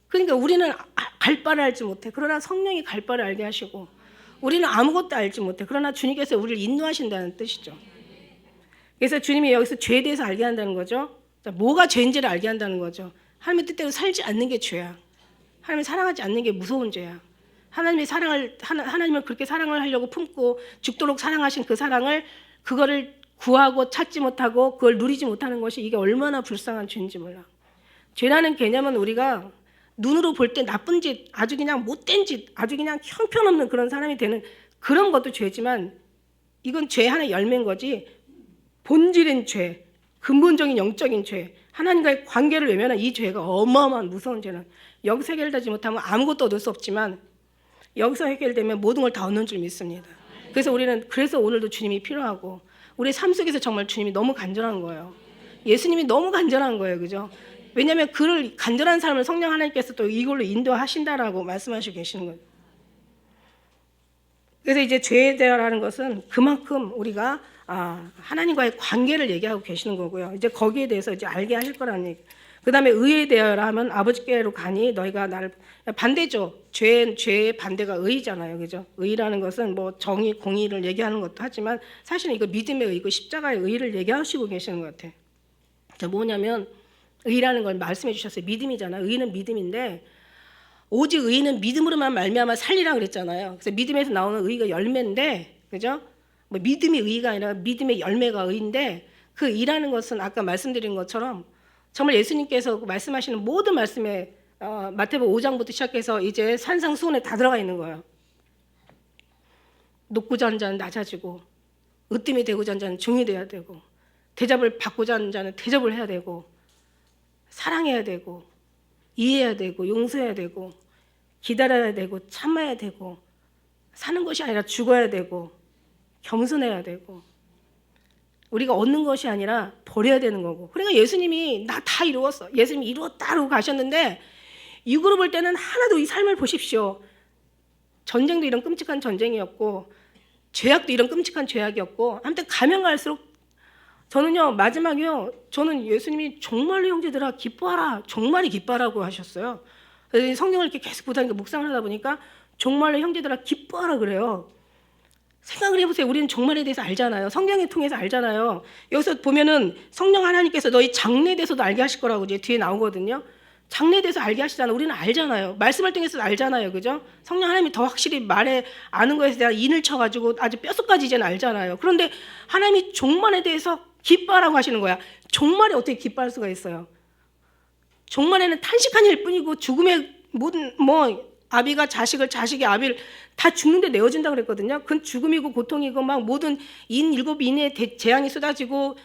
그러니까 우리는 갈 바를 알지 못해. 그러나 성령이 갈 바를 알게 하시고 우리는 아무것도 알지 못해. 그러나 주님께서 우리를 인도하신다는 뜻이죠. 그래서 주님이 여기서 죄에 대해서 알게 한다는 거죠. 뭐가 죄인지를 알게 한다는 거죠. 하나님의 뜻대로 살지 않는 게 죄야. 하나님을 사랑하지 않는 게 무서운 죄야. 하나님을 그렇게 사랑을 하려고 품고 죽도록 사랑하신 그 사랑을 그거를 구하고 찾지 못하고 그걸 누리지 못하는 것이 이게 얼마나 불쌍한 죄인지 몰라. 죄라는 개념은 우리가 눈으로 볼 때 나쁜 짓, 아주 그냥 못된 짓, 아주 그냥 형편없는 그런 사람이 되는 그런 것도 죄지만 이건 죄 하나의 열매인 거지 본질인 죄, 근본적인 영적인 죄, 하나님과의 관계를 외면한 이 죄가 어마어마한 무서운 죄는 여기서 해결되지 못하면 아무것도 얻을 수 없지만 여기서 해결되면 모든 걸 다 얻는 줄 믿습니다. 그래서 그래서 오늘도 주님이 필요하고 우리 삶 속에서 정말 주님이 너무 간절한 거예요. 예수님이 너무 간절한 거예요. 그죠? 왜냐하면 그를 간절한 사람을 성령 하나님께서 또 이걸로 인도하신다라고 말씀하시고 계시는 거예요. 그래서 이제 죄에 대하라는 것은 그만큼 우리가 하나님과의 관계를 얘기하고 계시는 거고요. 이제 거기에 대해서 이제 알게 하실 거라는 얘기. 그다음에 의에 대하라 하면 아버지께로 가니 너희가 나를 반대죠. 죄의 반대가 의잖아요. 그죠? 의라는 것은 뭐 정의, 공의를 얘기하는 것도 하지만 사실은 이거 믿음의 의고 십자가의 의를 얘기하시고 계시는 것 같아요. 뭐냐면 의라는 걸 말씀해 주셨어요. 믿음이잖아요. 의는 믿음인데 오직 의는 믿음으로만 말미암아 살리라 그랬잖아요. 그래서 믿음에서 나오는 의가 열매인데, 그죠? 뭐 믿음이 의가 아니라 믿음의 열매가 의인데 그 의라는 것은 아까 말씀드린 것처럼 정말 예수님께서 말씀하시는 모든 말씀에 마태복음 5장부터 시작해서 이제 산상수훈에 다 들어가 있는 거예요. 높고자 하는 자는 낮아지고 으뜸이 되고자 하는 자는 중이 돼야 되고 대접을 받고자 하는 자는 대접을 해야 되고 사랑해야 되고 이해해야 되고 용서해야 되고 기다려야 되고 참아야 되고 사는 것이 아니라 죽어야 되고 겸손해야 되고 우리가 얻는 것이 아니라 버려야 되는 거고. 그러니까 예수님이 나 다 이루었어. 예수님이 이루었다라고 가셨는데 이거로 볼 때는 하나도 이 삶을 보십시오. 전쟁도 이런 끔찍한 전쟁이었고 죄악도 이런 끔찍한 죄악이었고 아무튼 가면 갈수록 저는요 마지막에요 저는 예수님이 정말로 형제들아 기뻐하라 정말이 기뻐하라고 하셨어요. 그래서 성경을 이렇게 계속 보다 보니까 묵상을 하다 보니까 정말로 형제들아 기뻐하라 그래요. 생각을 해보세요. 우리는 정말에 대해서 알잖아요. 성경을 통해서 알잖아요. 여기서 보면은 성령 하나님께서 너희 장래에 대해서도 알게 하실 거라고 이제 뒤에 나오거든요. 장래에 대해서 알게 하시잖아요. 우리는 알잖아요. 말씀을 통해서 알잖아요. 그죠? 성령 하나님이 더 확실히 말에 아는 것에 대한 인을 쳐가지고 아주 뼛속까지 이제는 알잖아요. 그런데 하나님이 종말에 대해서 기뻐하라고 하시는 거야. 종말에 어떻게 기뻐할 수가 있어요? 종말에는 탄식한 일 뿐이고 죽음의 모든 아비가 자식을, 자식이 아비를 다 죽는데 내어준다 그랬거든요. 그건 죽음이고 고통이고 막 모든 일곱 인의 재앙이 쏟아지고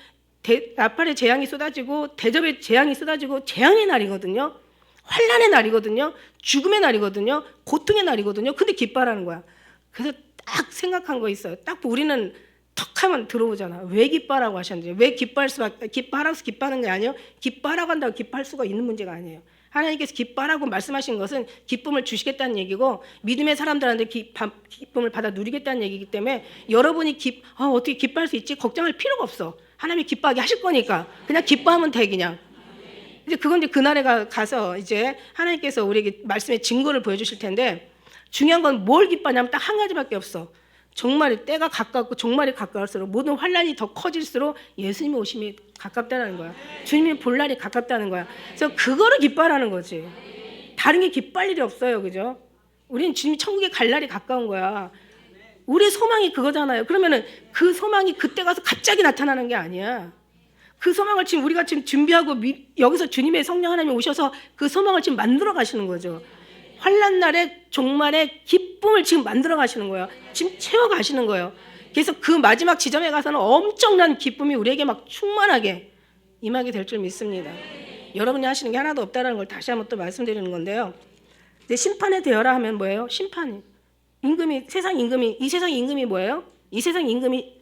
나팔의 재앙이 쏟아지고 대접의 재앙이 쏟아지고 재앙의 날이거든요. 환난의 날이거든요. 죽음의 날이거든요. 고통의 날이거든요. 근데 기뻐하라는 거야. 그래서 딱 생각한 거 있어요. 딱 우리는 턱하면 들어오잖아. 왜 기뻐하라고 하셨는지. 왜 기뻐하라고 기뻐하는 게 아니에요. 기뻐하라고 한다고 기뻐할 수가 있는 문제가 아니에요. 하나님께서 기뻐하라고 말씀하신 것은 기쁨을 주시겠다는 얘기고 믿음의 사람들한테 기쁨을 받아 누리겠다는 얘기이기 때문에 여러분이 어떻게 기뻐할 수 있지? 걱정할 필요가 없어. 하나님이 기뻐하게 하실 거니까 그냥 기뻐하면 돼 그냥. 이제 그건 이제 그날에 가서 이제 하나님께서 우리에게 말씀의 증거를 보여주실 텐데 중요한 건 뭘 기뻐하냐면 딱 한 가지밖에 없어. 정말 때가 가깝고 종말이 가까울수록 모든 환난이 더 커질수록 예수님의 오심이 가깝다는 거야. 주님의 볼 날이 가깝다는 거야. 그래서 그거를 기뻐하라는 거지. 다른 게 기뻐할 일이 없어요. 그죠? 우리는 주님이 천국에 갈 날이 가까운 거야. 우리의 소망이 그거잖아요. 그러면은 그 소망이 그때 가서 갑자기 나타나는 게 아니야. 그 소망을 지금 우리가 지금 준비하고 여기서 주님의 성령 하나님이 오셔서 그 소망을 지금 만들어 가시는 거죠. 환난 날에 종말의 기쁨을 지금 만들어 가시는 거예요. 지금 채워 가시는 거예요. 그래서 그 마지막 지점에 가서는 엄청난 기쁨이 우리에게 막 충만하게 임하게 될 줄 믿습니다. 여러분이 하시는 게 하나도 없다는 걸 다시 한번 또 말씀드리는 건데요. 이제 심판에 대여라 하면 뭐예요? 심판이. 임금이, 세상 임금이, 이 세상 임금이 뭐예요? 이 세상 임금이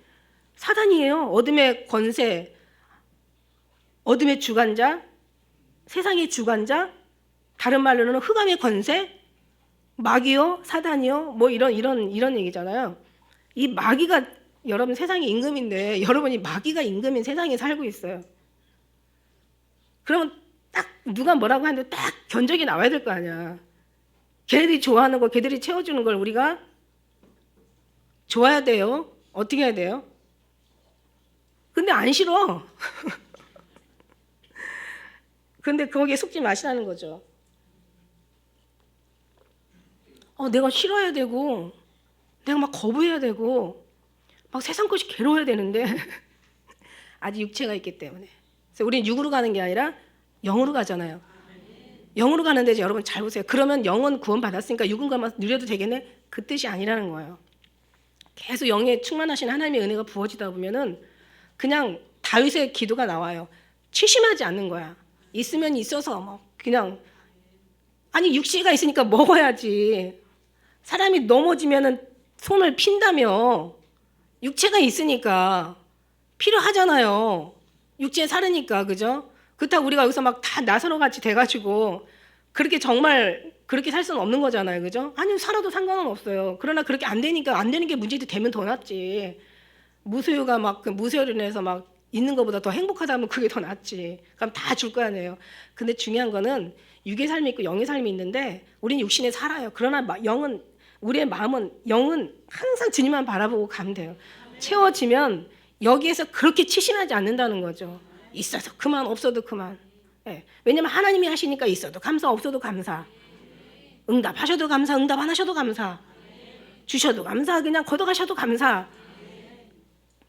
사단이에요. 어둠의 권세, 어둠의 주관자, 세상의 주관자, 다른 말로는 흑암의 권세, 마귀요, 사단이요, 뭐 이런 얘기잖아요. 이 마귀가 여러분 세상의 임금인데 여러분이 마귀가 임금인 세상에 살고 있어요. 그러면 딱 누가 뭐라고 하는데 딱 견적이 나와야 될 거 아니야. 걔들이 좋아하는 거, 걔들이 채워주는 걸 우리가 좋아야 돼요. 어떻게 해야 돼요? 근데 안 싫어. 근데 거기에 속지 마시라는 거죠. 내가 싫어야 되고 내가 막 거부해야 되고 막 세상 것이 괴로워야 되는데 아직 육체가 있기 때문에. 그래서 우리는 육으로 가는 게 아니라 영으로 가잖아요. 영으로 가는데 이제 여러분 잘 보세요. 그러면 영은 구원 받았으니까 육은 가만 누려도 되겠네? 그 뜻이 아니라는 거예요. 계속 영에 충만하신 하나님의 은혜가 부어지다 보면은 그냥 다윗의 기도가 나와요. 취심하지 않는 거야. 있으면 있어서 뭐 그냥 아니 육시가 있으니까 먹어야지. 사람이 넘어지면은 손을 핀다며. 육체가 있으니까 필요하잖아요. 육체에 살으니까. 그죠? 그렇다고 우리가 여기서 막 다 나서로 같이 돼가지고 그렇게 정말 그렇게 살 수는 없는 거잖아요. 그죠? 아니 살아도 상관은 없어요. 그러나 그렇게 안 되니까 안 되는 게 문제도 되면 더 낫지. 무소유가 막 그 무소유로 인해서 막 있는 것보다 더 행복하다면 그게 더 낫지. 그럼 다 줄 거 아니에요. 근데 중요한 거는 육의 삶이 있고 영의 삶이 있는데 우리는 육신에 살아요. 그러나 영은 우리의 마음은 영은 항상 주님만 바라보고 가면 돼요. 채워지면 여기에서 그렇게 치신하지 않는다는 거죠. 있어도 그만 없어도 그만. 네. 왜냐면 하나님이 하시니까 있어도 감사 없어도 감사. 응답하셔도 감사 응답 안 하셔도 감사. 주셔도 감사 그냥 걷어가셔도 감사.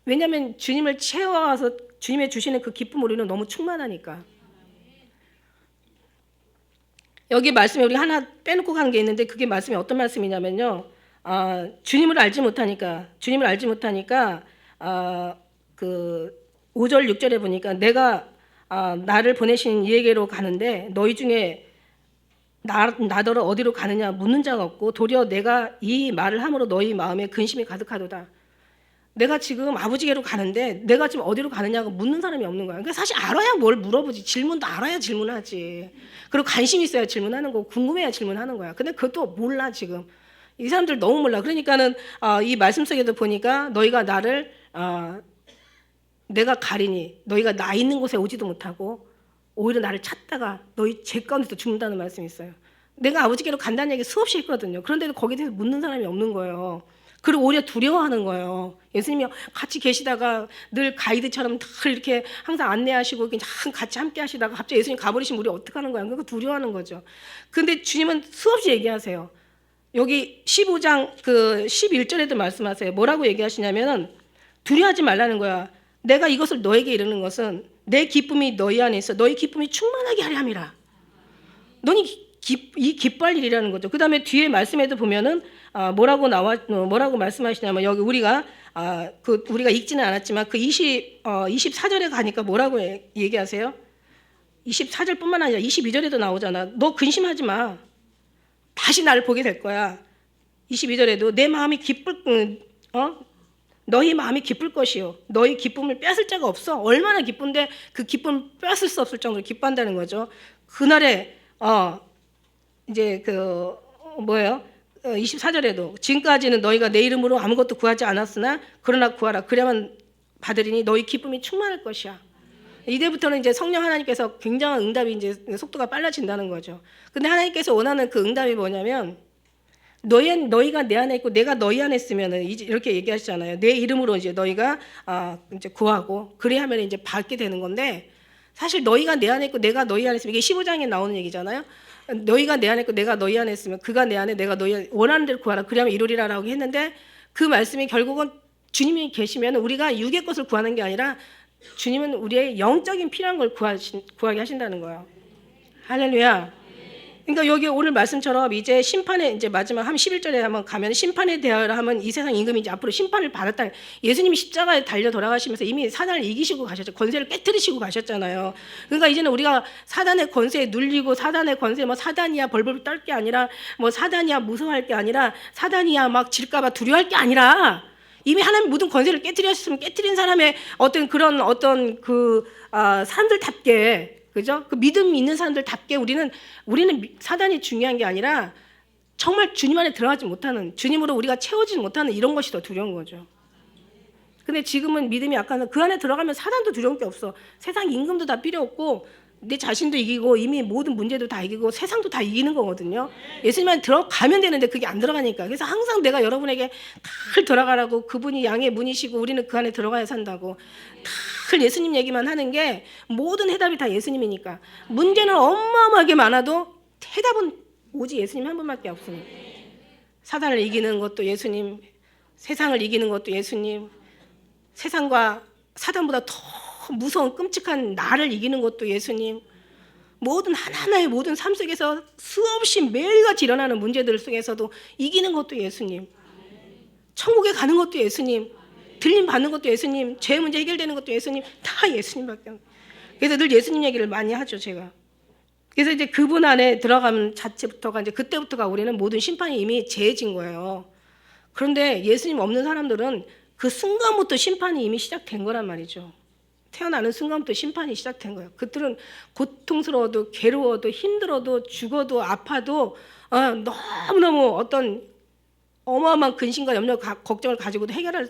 왜냐하면 주님을 채워서 주님의 주시는 그 기쁨 우리는 너무 충만하니까. 여기 말씀에 우리 하나 빼놓고 간 게 있는데 그게 말씀이 어떤 말씀이냐면요. 주님을 알지 못하니까 그 5절 6절에 보니까 내가 나를 보내신 이에게로 가는데 너희 중에 나더러 어디로 가느냐 묻는 자가 없고 도리어 내가 이 말을 함으로 너희 마음에 근심이 가득하도다. 내가 지금 아버지께로 가는데 내가 지금 어디로 가느냐고 묻는 사람이 없는 거야. 그러니까 사실 알아야 뭘 물어보지. 질문도 알아야 질문하지. 그리고 관심 있어야 질문하는 거고 궁금해야 질문하는 거야. 근데 그것도 몰라 지금. 이 사람들 너무 몰라. 그러니까는 이 말씀 속에도 보니까 너희가 나를 내가 가리니 너희가 나 있는 곳에 오지도 못하고 오히려 나를 찾다가 너희 죄 가운데서 죽는다는 말씀이 있어요. 내가 아버지께로 간다는 얘기 수없이 했거든요. 그런데도 거기에 대해서 묻는 사람이 없는 거예요. 그리고 오히려 두려워하는 거예요. 예수님이 같이 계시다가 늘 가이드처럼 늘 이렇게 항상 안내하시고 그냥 같이 함께 하시다가 갑자기 예수님 가버리시면 우리 어떡하는 거야. 그러니까 두려워하는 거죠. 근데 주님은 수없이 얘기하세요. 여기 15장 그 11절에도 말씀하세요. 뭐라고 얘기하시냐면은 두려워하지 말라는 거야. 내가 이것을 너에게 이르는 것은 내 기쁨이 너희 안에 있어 너희 기쁨이 충만하게 하려 함이라. 너희 이 기뻐할 일이라는 거죠. 그 다음에 뒤에 말씀에도 보면은 뭐라고 말씀하시냐면 여기 우리가 우리가 읽지는 않았지만 그 24절에 가니까 뭐라고 얘기하세요? 24절뿐만 아니라 22절에도 나오잖아. 너 근심하지 마. 다시 나를 보게 될 거야. 22절에도 내 마음이 너희 마음이 기쁠 것이요. 너희 기쁨을 뺏을 자가 없어. 얼마나 기쁜데 그 기쁨을 뺏을 수 없을 정도로 기뻐한다는 거죠. 그날에 이제 24절에도 지금까지는 너희가 내 이름으로 아무것도 구하지 않았으나 그러나 구하라. 그래야만 받으리니 너희 기쁨이 충만할 것이야. 이때부터는 이제 성령 하나님께서 굉장한 응답이 이제 속도가 빨라진다는 거죠. 근데 하나님께서 원하는 그 응답이 뭐냐면 너희가 내 안에 있고 내가 너희 안에 있으면은 이렇게 얘기하시잖아요. 내 이름으로 이제 너희가 이제 구하고 그래 하면 이제 받게 되는 건데 사실 너희가 내 안에 있고 내가 너희 안에 있으면 이게 15장에 나오는 얘기잖아요. 너희가 내 안에 있고 내가 너희 안에 있으면 그가 내 안에 내가 너희 안에 원하는 대로 구하라. 그러면 이루리라라고 했는데 그 말씀이 결국은 주님이 계시면 우리가 육의 것을 구하는 게 아니라 주님은 우리의 영적인 필요한 걸 구하게 하신다는 거예요. 할렐루야. 그러니까 여기 오늘 말씀처럼 이제 심판에 이제 마지막 11절에 한번 가면 심판에 대하여 하면 이 세상 임금이 이제 앞으로 심판을 받았다. 예수님이 십자가에 달려 돌아가시면서 이미 사단을 이기시고 가셨죠. 권세를 깨뜨리시고 가셨잖아요. 그러니까 이제는 우리가 사단의 권세에 눌리고 사단의 권세 뭐 사단이야 벌벌 떨 게 아니라 뭐 사단이야 무서워할 게 아니라 사단이야 막 질까봐 두려워할 게 아니라 이미 하나님 모든 권세를 깨뜨리셨으면 깨뜨린 사람의 어떤 사람들답게 그죠? 그 믿음 있는 사람들답게 우리는 사단이 중요한 게 아니라 정말 주님 안에 들어가지 못하는 주님으로 우리가 채워지지 못하는 이런 것이 더 두려운 거죠. 근데 지금은 믿음이 약간 그 안에 들어가면 사단도 두려운 게 없어. 세상 임금도 다 필요 없고 내 자신도 이기고 이미 모든 문제도 다 이기고 세상도 다 이기는 거거든요. 예수님 안에 들어가면 되는데 그게 안 들어가니까. 그래서 항상 내가 여러분에게 늘 들어가라고 그분이 양의 문이시고 우리는 그 안에 들어가야 산다고 늘 예수님 얘기만 하는 게 모든 해답이 다 예수님이니까 문제는 어마어마하게 많아도 해답은 오직 예수님 한 분밖에 없습니다. 사단을 이기는 것도 예수님, 세상을 이기는 것도 예수님, 세상과 사단보다 더 무서운 끔찍한 나를 이기는 것도 예수님, 모든 하나하나의 모든 삶 속에서 수없이 매일같이 일어나는 문제들 속에서도 이기는 것도 예수님, 천국에 가는 것도 예수님, 들림 받는 것도 예수님, 죄 문제 해결되는 것도 예수님, 다 예수님밖에 없어요. 그래서 늘 예수님 얘기를 많이 하죠, 제가. 그래서 이제 그분 안에 들어가면 자체부터가 이제 그때부터가 우리는 모든 심판이 이미 제해진 거예요. 그런데 예수님 없는 사람들은 그 순간부터 심판이 이미 시작된 거란 말이죠. 태어나는 순간부터 심판이 시작된 거예요. 그들은 고통스러워도 괴로워도 힘들어도 죽어도 아파도 너무너무 어떤 어마어마한 근심과 염려 걱정을 가지고도 해결할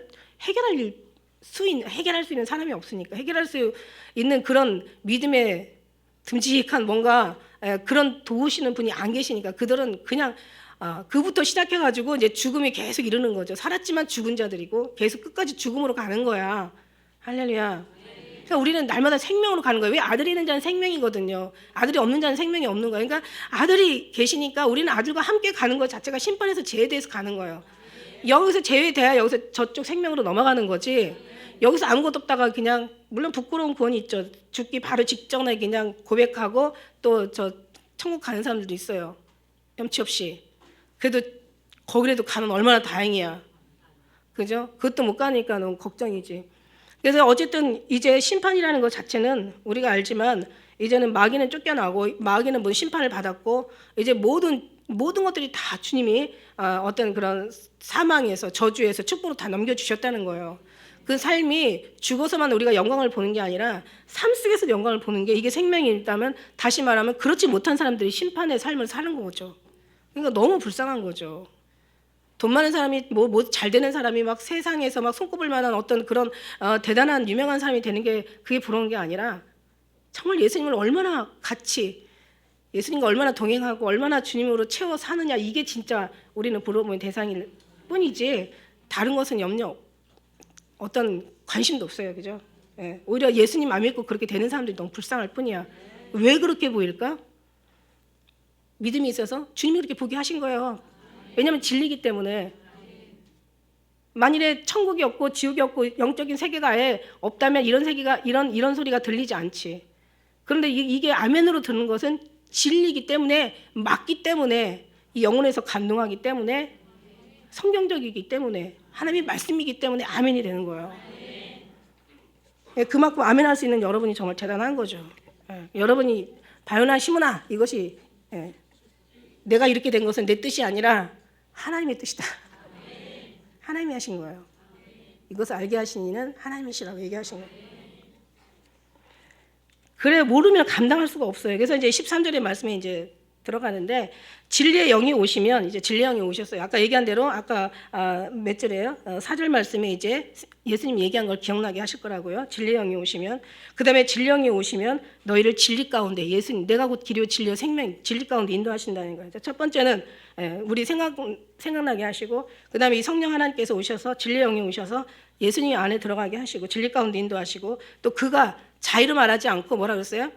수 있는 사람이 없으니까 해결할 수 있는 그런 믿음의 듬직한 뭔가 그런 도우시는 분이 안 계시니까 그들은 그냥 그부터 시작해가지고 이제 죽음이 계속 이르는 거죠. 살았지만 죽은 자들이고 계속 끝까지 죽음으로 가는 거야. 할렐루야. 그러니까 우리는 날마다 생명으로 가는 거예요. 왜 아들이 있는 자는 생명이거든요. 아들이 없는 자는 생명이 없는 거예요. 그러니까 아들이 계시니까 우리는 아들과 함께 가는 것 자체가 심판에서 제외돼서 가는 거예요. 여기서 제외돼야 여기서 저쪽 생명으로 넘어가는 거지. 여기서 아무것도 없다가 그냥 물론 부끄러운 구원이 있죠. 죽기 바로 직전에 그냥 고백하고 또 저 천국 가는 사람들도 있어요. 염치 없이. 그래도 거기라도 가면 얼마나 다행이야. 그죠? 그것도 못 가니까 너무 걱정이지. 그래서 어쨌든 이제 심판이라는 것 자체는 우리가 알지만 이제는 마귀는 쫓겨나고 마귀는 모든 심판을 받았고 이제 모든 것들이 다 주님이 어떤 그런 사망에서 저주에서 축복으로 다 넘겨주셨다는 거예요. 그 삶이 죽어서만 우리가 영광을 보는 게 아니라 삶 속에서 영광을 보는 게 이게 생명이 있다면 다시 말하면 그렇지 못한 사람들이 심판의 삶을 사는 거죠. 그러니까 너무 불쌍한 거죠. 돈 많은 사람이 뭐 잘 되는 사람이 막 세상에서 막 손꼽을 만한 어떤 그런 대단한 유명한 사람이 되는 게 그게 부러운 게 아니라 정말 예수님을 얼마나 같이 예수님과 얼마나 동행하고 얼마나 주님으로 채워 사느냐 이게 진짜 우리는 부러움의 대상일 뿐이지 다른 것은 어떤 관심도 없어요. 그죠? 예. 오히려 예수님 안 믿고 그렇게 되는 사람들이 너무 불쌍할 뿐이야. 왜 그렇게 보일까? 믿음이 있어서 주님이 그렇게 보게 하신 거예요. 왜냐하면 진리이기 때문에. 만일에 천국이 없고 지옥이 없고 영적인 세계가 아예 없다면 이런 세계가 이런 소리가 들리지 않지. 그런데 이게 아멘으로 듣는 것은 진리이기 때문에, 맞기 때문에, 이 영혼에서 감동하기 때문에, 성경적이기 때문에, 하나님의 말씀이기 때문에 아멘이 되는 거예요. 그만큼 아멘할 수 있는 여러분이 정말 대단한 거죠. 여러분이 바요나 시므나, 이것이 내가 이렇게 된 것은 내 뜻이 아니라 하나님의 뜻이다. 하나님이 하신 거예요. 이것을 알게 하신 이는 하나님이시라고 얘기하신 거예요. 그래, 모르면 감당할 수가 없어요. 그래서 이제 13절의 말씀에 이제 들어가는데, 진리의 영이 오시면, 이제 진리의 영이 오셨어요. 아까 얘기한 대로, 아까 몇 절이에요? 4절 말씀에 이제 예수님 얘기한 걸 기억나게 하실 거라고요. 진리의 영이 오시면. 그 다음에 진리의 영이 오시면 너희를 진리 가운데, 예수님, 내가 곧 길이요 진리요 생명, 진리 가운데 인도하신다는 거예요. 첫 번째는 우리 생각나게 하시고, 그 다음에 이 성령 하나님께서 오셔서, 진리의 영이 오셔서 예수님 안에 들어가게 하시고, 진리 가운데 인도하시고, 또 그가 자의로 말하지 않고 뭐라 그랬어요?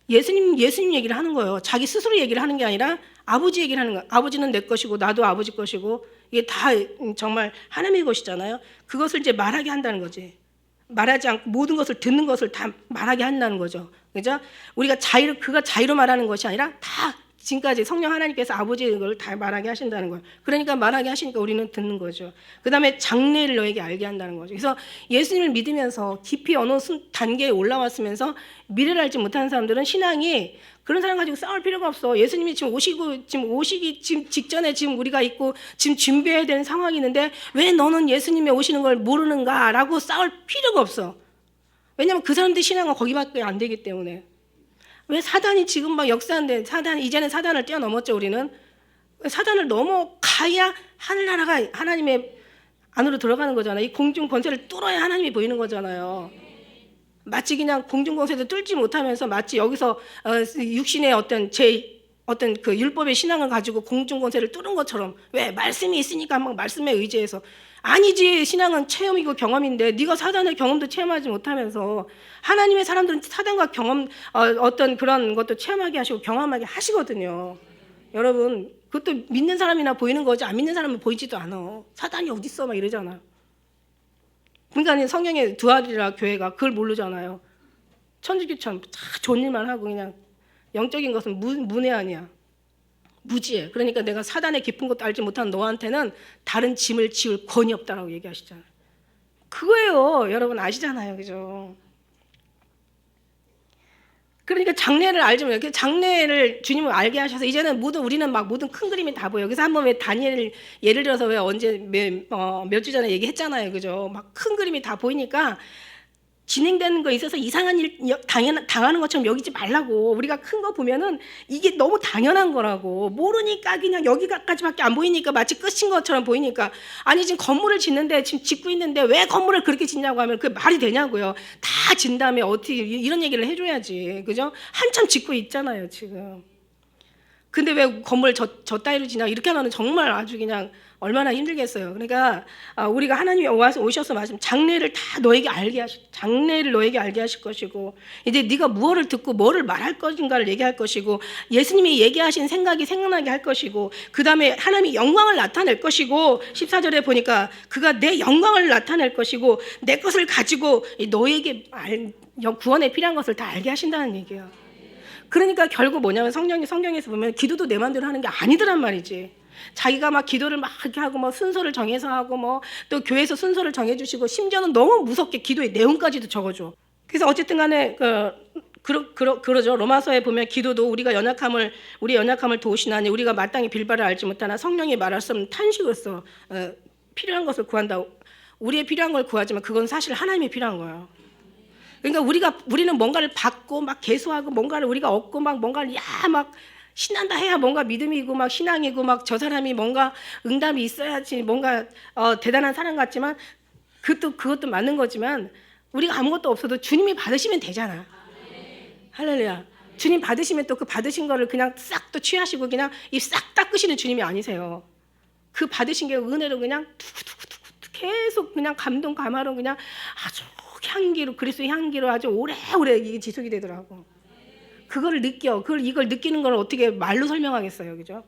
예수님 얘기를 하는 거예요. 자기 스스로 얘기를 하는 게 아니라 아버지 얘기를 하는 거예요. 아버지는 내 것이고 나도 아버지 것이고, 이게 다 정말 하나님의 것이잖아요. 그것을 이제 말하게 한다는 거지. 말하지 않고 모든 것을 듣는 것을 다 말하게 한다는 거죠. 그죠? 우리가 그가 자의로 말하는 것이 아니라 다 지금까지 성령 하나님께서 아버지의 걸 다 말하게 하신다는 거예요. 그러니까 말하게 하시니까 우리는 듣는 거죠. 그 다음에 장래를 너에게 알게 한다는 거죠. 그래서 예수님을 믿으면서 깊이 어느 단계에 올라왔으면서 미래를 알지 못하는 사람들은 신앙이, 그런 사람 가지고 싸울 필요가 없어. 예수님이 지금 오시기 직전에 지금 우리가 있고 지금 준비해야 되는 상황이 있는데 왜 너는 예수님이 오시는 걸 모르는가라고 싸울 필요가 없어. 왜냐하면 그 사람들 신앙은 거기밖에 안 되기 때문에. 왜 사단이 지금 막 역사하는데, 이제는 사단을 뛰어넘었죠. 우리는 사단을 넘어가야 하늘나라가 하나님의 안으로 들어가는 거잖아요. 이 공중 권세를 뚫어야 하나님이 보이는 거잖아요. 마치 그냥 공중 권세도 뚫지 못하면서 마치 여기서 육신의 어떤 그 율법의 신앙을 가지고 공중 권세를 뚫은 것처럼, 왜 말씀이 있으니까 막 말씀에 의지해서. 아니지, 신앙은 체험이고 경험인데 네가 사단의 경험도 체험하지 못하면서, 하나님의 사람들은 사단과 경험, 어떤 그런 것도 체험하게 하시고 경험하게 하시거든요. 여러분, 그것도 믿는 사람이나 보이는 거지 안 믿는 사람은 보이지도 않아. 사단이 어디 있어 막 이러잖아. 그러니까 성경의 두 아들이라 교회가 그걸 모르잖아요. 천주교처럼 다 좋은 일만 하고 그냥 영적인 것은 문외한이야. 무지해. 그러니까 내가 사단의 깊은 것도 알지 못한 너한테는 다른 짐을 지울 권이 없다라고 얘기하시잖아요. 그거예요. 여러분 아시잖아요. 그죠? 그러니까 장래를 알지만, 장래를 주님을 알게 하셔서 이제는 우리는 막 모든 큰 그림이 다 보여. 그래서 한번 왜 다니엘 예를 들어서 왜 언제 몇 주 전에 얘기했잖아요. 그죠? 막 큰 그림이 다 보이니까 진행되는 거에 있어서 이상한 일 당하는 것처럼 여기지 말라고. 우리가 큰 거 보면은 이게 너무 당연한 거라고. 모르니까 그냥 여기까지밖에 안 보이니까 마치 끝인 것처럼 보이니까. 아니 지금 건물을 짓는데, 지금 짓고 있는데 왜 건물을 그렇게 짓냐고 하면 그게 말이 되냐고요. 다 진 다음에 어떻게 이런 얘기를 해줘야지. 그죠? 한참 짓고 있잖아요 지금. 근데 왜 건물 저 따위로 지냐 이렇게 하면 정말 아주 그냥 얼마나 힘들겠어요. 그러니까 우리가 하나님이 오셔서 말씀, 장래를 너에게 알게 하실 것이고, 이제 네가 무엇을 듣고 뭐를 말할 것인가를 얘기할 것이고, 예수님이 얘기하신 생각이 생각나게 할 것이고, 그 다음에 하나님이 영광을 나타낼 것이고, 14절에 보니까 그가 내 영광을 나타낼 것이고 내 것을 가지고 너에게 구원에 필요한 것을 다 알게 하신다는 얘기예요. 그러니까 결국 뭐냐면 성경에서 보면 기도도 내 마음대로 하는 게 아니더란 말이지. 자기가 막 기도를 막 이렇게 하고 뭐 순서를 정해서 하고 뭐 또 교회에서 순서를 정해주시고, 심지어는 너무 무섭게 기도의 내용까지도 적어줘. 그래서 어쨌든 간에 그러죠. 로마서에 보면 기도도 우리 연약함을 도우시나니 우리가 마땅히 빌바를 알지 못하나 성령이 말할 수 없는 탄식으로서 필요한 것을 구한다. 우리의 필요한 걸 구하지만 그건 사실 하나님이 필요한 거예요. 그러니까 우리는 뭔가를 받고 막 개수하고 뭔가를 우리가 얻고 막 뭔가를 막 신난다 해야 뭔가 믿음이고 막 신앙이고 막 저 사람이 뭔가 응답이 있어야지 뭔가 대단한 사람 같지만, 그것도 맞는 거지만 우리가 아무것도 없어도 주님이 받으시면 되잖아. 할렐루야. 주님 받으시면 또 그 받으신 거를 그냥 싹 또 취하시고 그냥 이 싹 닦으시는 주님이 아니세요. 그 받으신 게 은혜로 그냥 두구두구 계속 그냥 감화로 그냥 아주 향기로, 그리스도의 향기로 아주 오래오래 이게 지속이 되더라고. 그거를 느껴. 이걸 느끼는 걸 어떻게 말로 설명하겠어요. 그죠?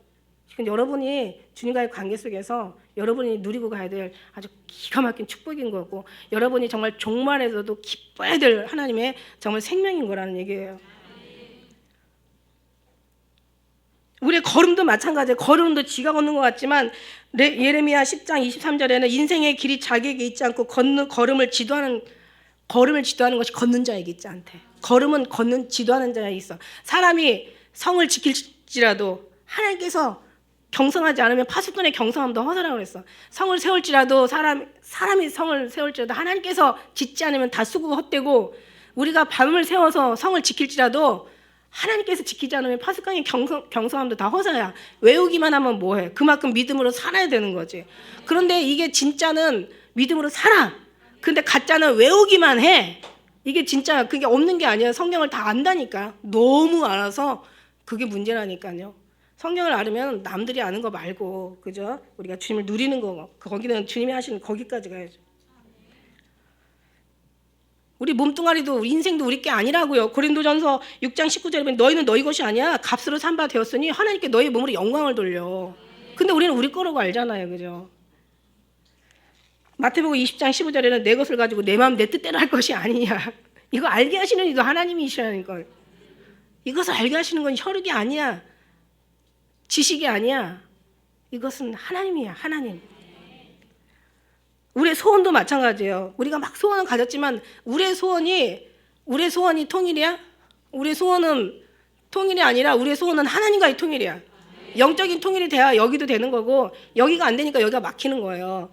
여러분이 주님과의 관계 속에서 여러분이 누리고 가야 될 아주 기가 막힌 축복인 거고, 여러분이 정말 종말에서도 기뻐야 될 하나님의 정말 생명인 거라는 얘기예요. 우리의 걸음도 마찬가지예요. 걸음도 지가 걷는 것 같지만 예레미야 10장 23절에는 인생의 길이 자기에게 있지 않고 걸음을 지도하는 것이 걷는 자에게 있지 않대. 걸음은 지도하는 자에게 있어. 사람이 성을 지킬지라도 하나님께서 경성하지 않으면 파수꾼의 경성함도 허사라고 그랬어. 성을 세울지라도 사람이 성을 세울지라도 하나님께서 짓지 않으면 다 수고가 헛되고, 우리가 밤을 세워서 성을 지킬지라도 하나님께서 지키지 않으면 파수꾼의 경성함도 다 허사야. 외우기만 하면 뭐해? 그만큼 믿음으로 살아야 되는 거지. 그런데 이게 진짜는 믿음으로 살아. 근데 가짜는 외우기만 해. 이게 진짜 그게 없는 게 아니야. 성경을 다 안다니까. 너무 알아서 그게 문제라니까요. 성경을 알으면 남들이 아는 거 말고, 그죠? 우리가 주님을 누리는 거, 거기는 주님이 하시는 거기까지 가야죠. 우리 몸뚱아리도 우리 인생도 우리 게 아니라고요. 고린도전서 6장 19절에 보면 너희는 너희 것이 아니야. 값으로 산 바 되었으니 하나님께 너희 몸으로 영광을 돌려. 근데 우리는 우리 거라고 알잖아요. 그죠? 마태복음 20장 15절에는 내 것을 가지고 내 마음 내 뜻대로 할 것이 아니냐. 이거 알게 하시는 이도 하나님이시라는 걸. 이것을 알게 하시는 건 혈육이 아니야. 지식이 아니야. 이것은 하나님이야. 하나님. 우리의 소원도 마찬가지예요. 우리가 막 소원을 가졌지만 우리의 소원이 통일이야? 우리의 소원은 통일이 아니라 우리의 소원은 하나님과의 통일이야. 영적인 통일이 돼야 여기도 되는 거고, 여기가 안 되니까 여기가 막히는 거예요.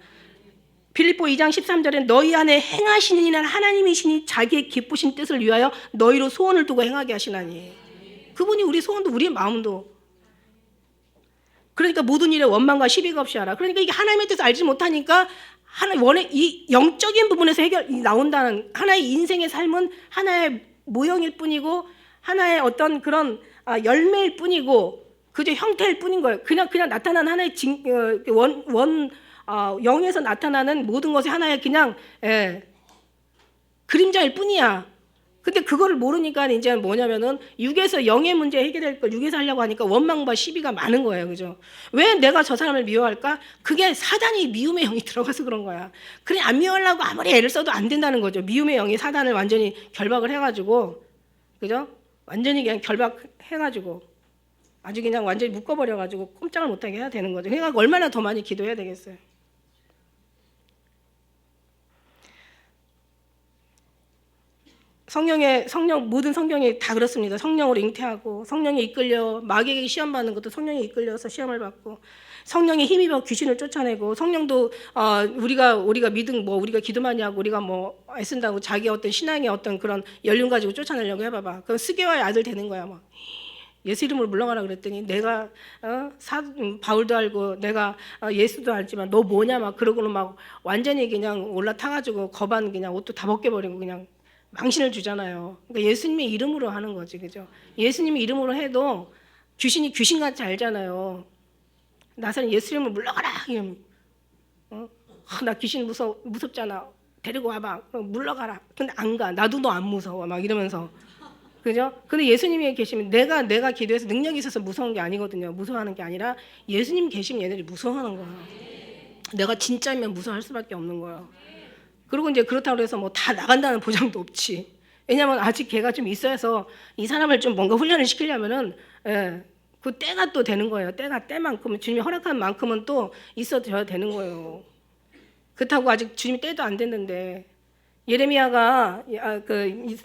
빌립보 2장 13절에 너희 안에 행하시는 이는 하나님이시니 자기의 기쁘신 뜻을 위하여 너희로 소원을 두고 행하게 하시나니. 그분이 우리 소원도 우리의 마음도. 그러니까 모든 일에 원망과 시비가 없이 하라. 그러니까 이게 하나님의 뜻을 알지 못하니까 이 영적인 부분에서 나온다는, 하나의 인생의 삶은 하나의 모형일 뿐이고 하나의 어떤 그런 열매일 뿐이고 그저 형태일 뿐인 거예요. 그냥 나타난 하나의 영에서 나타나는 모든 것이 하나의 그냥 그림자일 뿐이야. 근데 그거를 모르니까 이제 뭐냐면은 육에서 영의 문제 해결될 걸 육에서 하려고 하니까 원망과 시비가 많은 거예요. 그죠? 왜 내가 저 사람을 미워할까? 그게 사단이 미움의 영이 들어가서 그런 거야. 그래 안 미워하려고 아무리 애를 써도 안 된다는 거죠. 미움의 영이 사단을 완전히 결박을 해가지고, 그죠? 완전히 그냥 결박해가지고 아주 그냥 완전히 묶어버려가지고 꼼짝을 못하게 해야 되는 거죠. 그러니까 얼마나 더 많이 기도해야 되겠어요. 모든 성경이 다 그렇습니다. 성령으로 잉태하고, 성령에 이끌려 마귀에게 시험 받는 것도 성령에 이끌려서 시험을 받고, 성령의 힘입어 귀신을 쫓아내고, 성령도 우리가 믿음 우리가 기도 많이 하고 우리가 애쓴다고 자기 어떤 신앙의 어떤 그런 연륜 가지고 쫓아내려고 해봐봐. 그럼 스게와의 아들 되는 거야. 막 예수 이름으로 물러가라 그랬더니 내가 바울도 알고 내가 예수도 알지만 너 뭐냐 막 그러고는 막 완전히 그냥 올라타가지고 거반 그냥 옷도 다 벗겨버리고 그냥 망신을 주잖아요. 그러니까 예수님의 이름으로 하는 거지, 그죠? 예수님의 이름으로 해도 귀신이 귀신같이 알잖아요. 나사는 예수 이름으로 물러가라. 이러면, 나 귀신 무섭잖아. 데리고 와봐. 물러가라. 근데 안 가. 나도 너 안 무서워. 막 이러면서, 그죠? 근데 예수님이 계시면 내가 기도해서 능력이 있어서 무서운 게 아니거든요. 무서워하는 게 아니라 예수님 계시면 얘네들이 무서워하는 거야. 내가 진짜면 무서워할 수밖에 없는 거야. 그리고 이제 그렇다고 해서 다 나간다는 보장도 없지. 왜냐면 아직 걔가 좀 있어서 이 사람을 좀 뭔가 훈련을 시키려면은 그 때가 또 되는 거예요. 때만큼은 주님이 허락한 만큼은 또 있어줘야 되는 거예요. 그렇다고 아직 주님이 때도 안 됐는데 예레미야가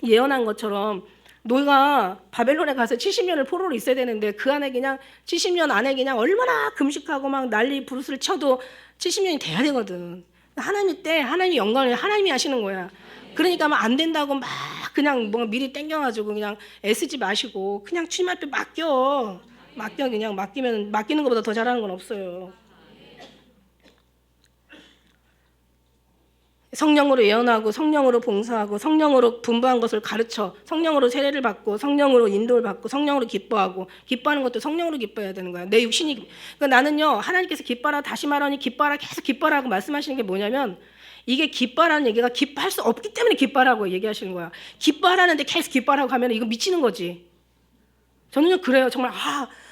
예언한 것처럼 너희가 바벨론에 가서 70년을 포로로 있어야 되는데 그 안에 그냥 70년 안에 그냥 얼마나 금식하고 막 난리 부르스를 쳐도 70년이 돼야 되거든. 하나님의 때, 하나님의 영광을 하나님이 하시는 거야. 그러니까 막 안 된다고 막 그냥 미리 땡겨가지고 그냥 애쓰지 마시고 그냥 주님 앞에 맡겨 그냥 맡기는 것보다 더 잘하는 건 없어요. 성령으로 예언하고 성령으로 봉사하고 성령으로 분부한 것을 가르쳐 성령으로 세례를 받고 성령으로 인도를 받고 성령으로 기뻐하고 기뻐하는 것도 성령으로 기뻐해야 되는 거야. 내 육신이 그러니까 나는요 하나님께서 기뻐하라 다시 말하니 기뻐하라 계속 기뻐하라고 말씀하시는 게 뭐냐면 이게 기뻐하라는 얘기가 기뻐할 수 없기 때문에 기뻐하라고 얘기하시는 거야. 기뻐하라는데 계속 기뻐하라고 하면 이거 미치는 거지. 저는요 그래요. 정말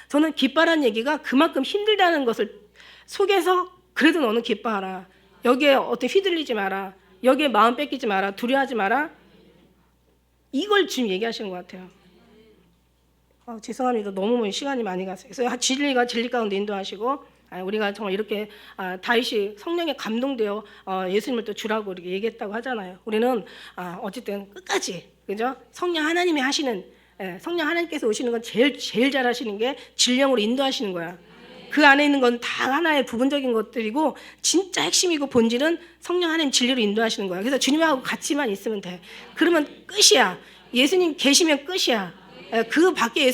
저는 기뻐하라는 얘기가 그만큼 힘들다는 것을 속에서 그래도 너는 기뻐하라. 여기에 어떤 휘둘리지 마라. 여기에 마음 뺏기지 마라. 두려워하지 마라. 이걸 지금 얘기하시는 것 같아요. 죄송합니다. 너무 시간이 많이 갔어요. 그래서 진리가 진리 가운데 인도하시고 우리가 정말 이렇게 다윗이 성령에 감동되어 예수님을 또 주라고 이렇게 얘기했다고 하잖아요. 우리는 어쨌든 끝까지 그죠? 성령 하나님이 하시는 성령 하나님께서 오시는 건 제일 잘 하시는 게 진령으로 인도하시는 거야. 그 안에 있는 건 다 하나의 부분적인 것들이고 진짜 핵심이고 본질은 성령 하나님 진리로 인도하시는 거야. 그래서 주님하고 같이만 있으면 돼. 그러면 끝이야. 예수님 계시면 끝이야. 그 밖에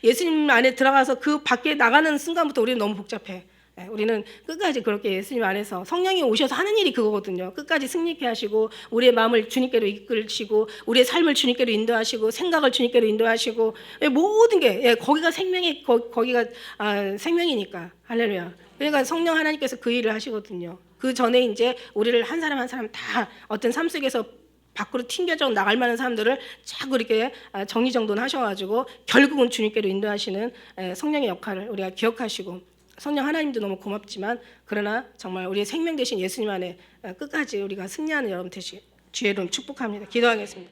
예수님 안에 들어가서 그 밖에 나가는 순간부터 우리는 너무 복잡해. 우리는 끝까지 그렇게 예수님 안에서 성령이 오셔서 하는 일이 그거거든요. 끝까지 승리케 하시고 우리의 마음을 주님께로 이끌시고 우리의 삶을 주님께로 인도하시고 생각을 주님께로 인도하시고 모든 게 거기가 거기가 생명이니까 할렐루야. 그러니까 성령 하나님께서 그 일을 하시거든요. 그 전에 이제 우리를 한 사람 한 사람 다 어떤 삶 속에서 밖으로 튕겨져 나갈 만한 사람들을 자꾸 이렇게 정리정돈 하셔가지고 결국은 주님께로 인도하시는 성령의 역할을 우리가 기억하시고 성령 하나님도 너무 고맙지만 그러나 정말 우리의 생명 되신 예수님 안에 끝까지 우리가 승리하는 여러분 되시 주의 이름 축복합니다. 기도하겠습니다.